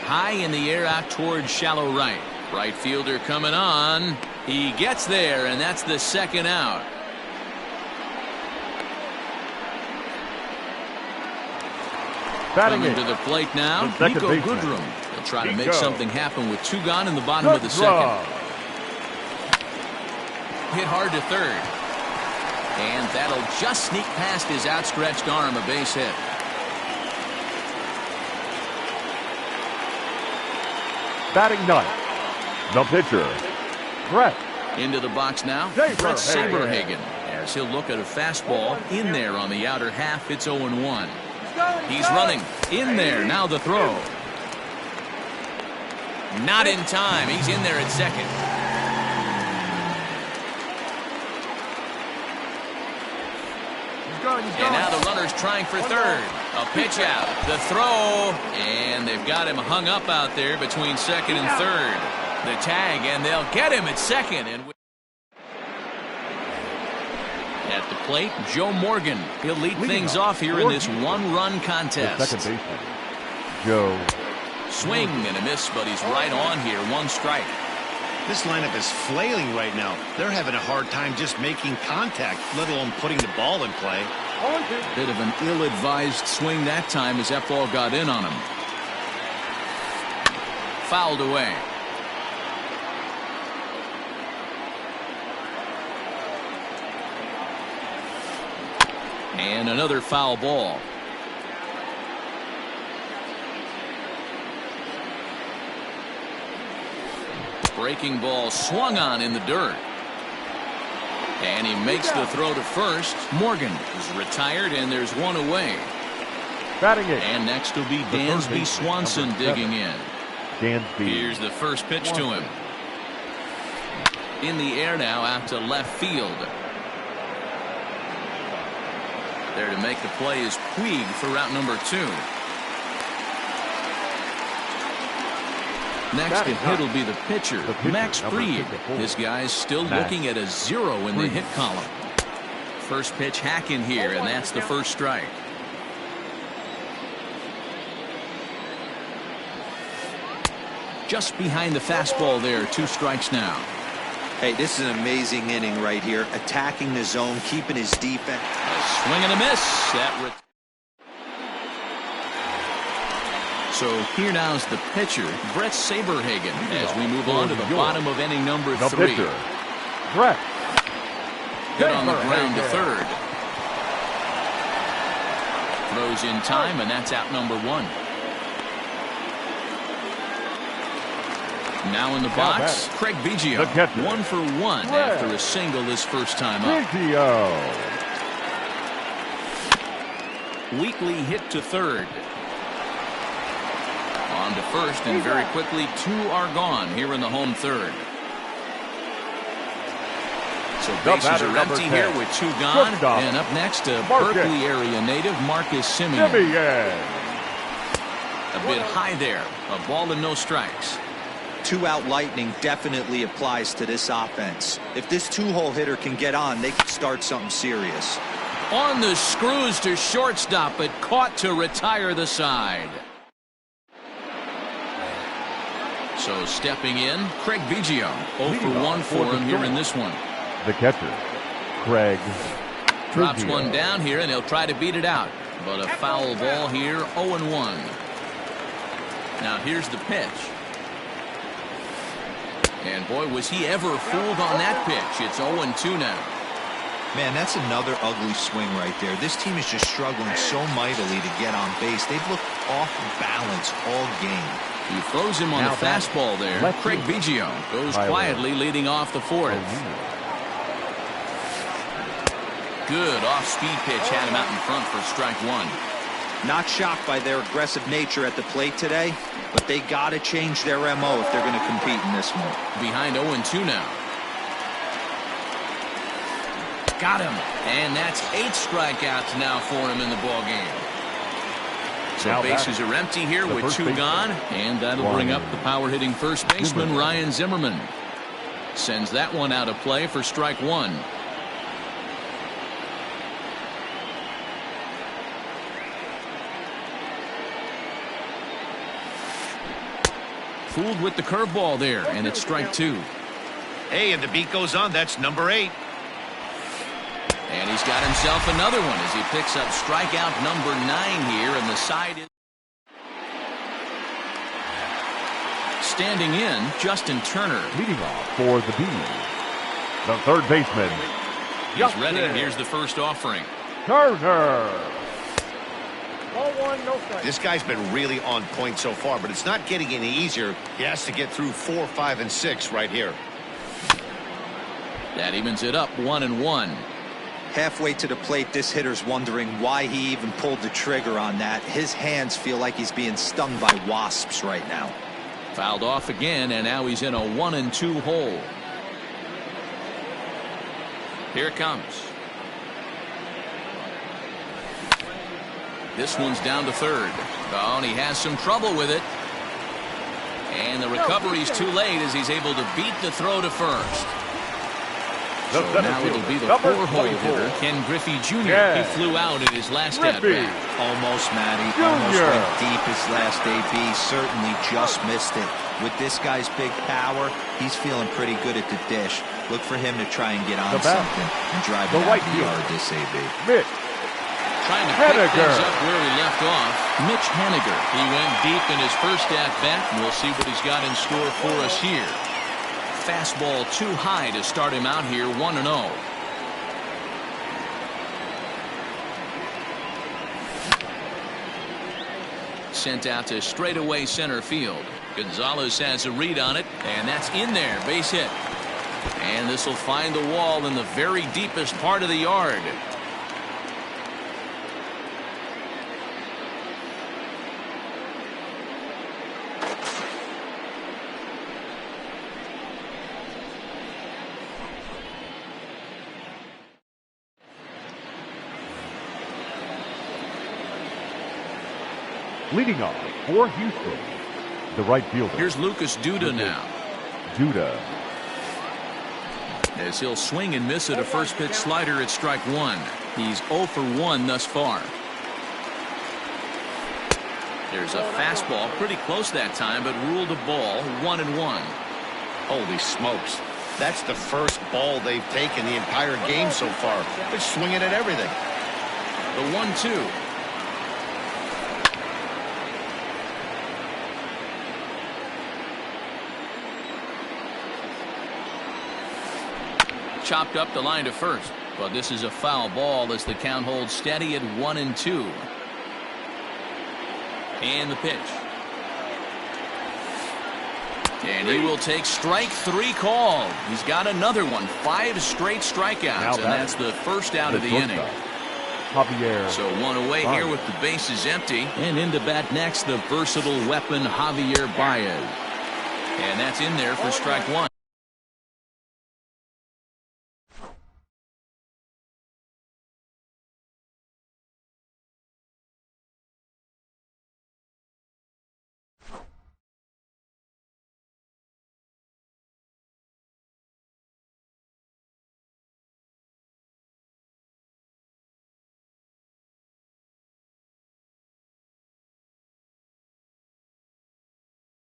High in the air out towards shallow right. Right fielder coming on. He gets there, and that's the second out. Coming to the plate now, Nico Goodrum. He'll try to make something happen with 2 gone in the bottom of the second. Hit hard to third. And that'll just sneak past his outstretched arm, a base hit. Batting ninth, the pitcher, Brett. Into the box now, Brett Saberhagen. As he'll look at a fastball in there on the outer half. It's 0-1. He's running in there. Now the throw. Not in time. He's in there at second. And now the runner's trying for third. A pitch out. The throw. And they've got him hung up out there between second and third. The tag, and they'll get him at second. And at the plate, Joe Morgan. He'll lead things off here in this one-run contest. The second baseman, Joe. Swing and a miss, but he's right on here. 1 strike. This lineup is flailing right now. They're having a hard time just making contact, let alone putting the ball in play. Bit of an ill-advised swing that time as that ball got in on him. Fouled away. And another foul ball. Breaking ball swung on in the dirt. And he makes the throw to first. Morgan is retired, and there's one away. Batting it. And next will be Dansby Swanson digging in. Dansby. Here's the first pitch to him. In the air now out to left field. There to make the play is Puig for route number 2. Next to hit will be the pitcher, Max Fried. This guy's still looking at a 0 in the hit column. First pitch hack in here, and that's the first strike. Just behind the fastball there, 2 strikes now. Hey, this is an amazing inning right here. Attacking the zone, keeping his defense. A swing and a miss. So here now is the pitcher, Brett Saberhagen, as we move on to the bottom of inning number 3. The pitcher, Brett. Hit on the ground to third. Throws in time, and that's out number 1. Now in the box, Craig Biggio, 1 for 1 after a single his first time up. Biggio. Weakly hit to third. On to first, and very quickly 2 are gone here in the home third. So bases are empty here with 2 gone. And up next, a Berkeley area native, Marcus Semien. A bit high there. A ball and no strikes. 2-out lightning definitely applies to this offense. If this 2-hole hitter can get on, they can start something serious. On the screws to shortstop, but caught to retire the side. So stepping in, Craig Biggio. 0 for 1 for him here in this one. The catcher, Craig Drops Biggio. one down here, and he'll try to beat it out. But a foul ball here, 0-1. Now here's the pitch. And boy, was he ever fooled on that pitch. It's 0-2 now. Man, that's another ugly swing right there. This team is just struggling so mightily to get on base. They've looked off balance all game. He throws him on the fastball there. Craig Biggio goes quietly leading off the fourth. Good off-speed pitch had him out in front for strike one. Not shocked by their aggressive nature at the plate today, but they got to change their MO if they're going to compete in this one. Behind 0-2 now. Got him. And that's 8 strikeouts now for him in the ballgame. So now bases are empty here with 2 gone. And that'll bring up the power-hitting first baseman, Ryan Zimmerman. Sends that one out of play for strike one. Fooled with the curveball there, and it's strike 2. Hey, and the beat goes on. That's number 8. And he's got himself another one as he picks up strikeout number 9 here, and the side is standing in. Justin Turner leading off for the Bees, the third baseman. He's ready. Here's the first offering. Turner. Ball 1, no strike. This guy's been really on point so far, but it's not getting any easier. He has to get through 4, 5, and 6 right here. That evens it up 1-1. Halfway to the plate, this hitter's wondering why he even pulled the trigger on that. His hands feel like he's being stung by wasps right now. Fouled off again, and now he's in a 1-2 hole. Here it comes. This one's down to third. Oh, and he has some trouble with it. And the recovery's too late as he's able to beat the throw to first. So now it'll be the 4-hole hitter, Ken Griffey Jr. He flew out in his last at-bat. Almost, Matty. Almost went deep his last AB. Certainly just missed it. With this guy's big power, he's feeling pretty good at the dish. Look for him to try and get on something and drive it out the yard this AB. Mitch Trying to pick things up where he left off. Mitch Haniger. He went deep in his first at-bat, and we'll see what he's got in store for us here. Fastball too high to start him out here, 1-0. Sent out to straightaway center field. Gonzalez has a read on it, and that's in there, base hit. And this will find the wall in the very deepest part of the yard. Leading off for Houston, the right fielder. Here's Lucas Duda now. Duda. As he'll swing and miss at a first pitch slider at strike 1. He's 0 for 1 thus far. There's a fastball pretty close that time, but ruled a ball, 1-1. Holy smokes. That's the first ball they've taken the entire game so far. They're swinging at everything. The 1-2. Chopped up the line to first, but this is a foul ball as the count holds steady at 1-2. And the pitch. And he will take strike 3 called. He's got another one. 5 straight strikeouts, and that's the first out of the inning. Javier. So one away here with the bases empty. And into bat next, the versatile weapon Javier Baez. And that's in there for strike 1.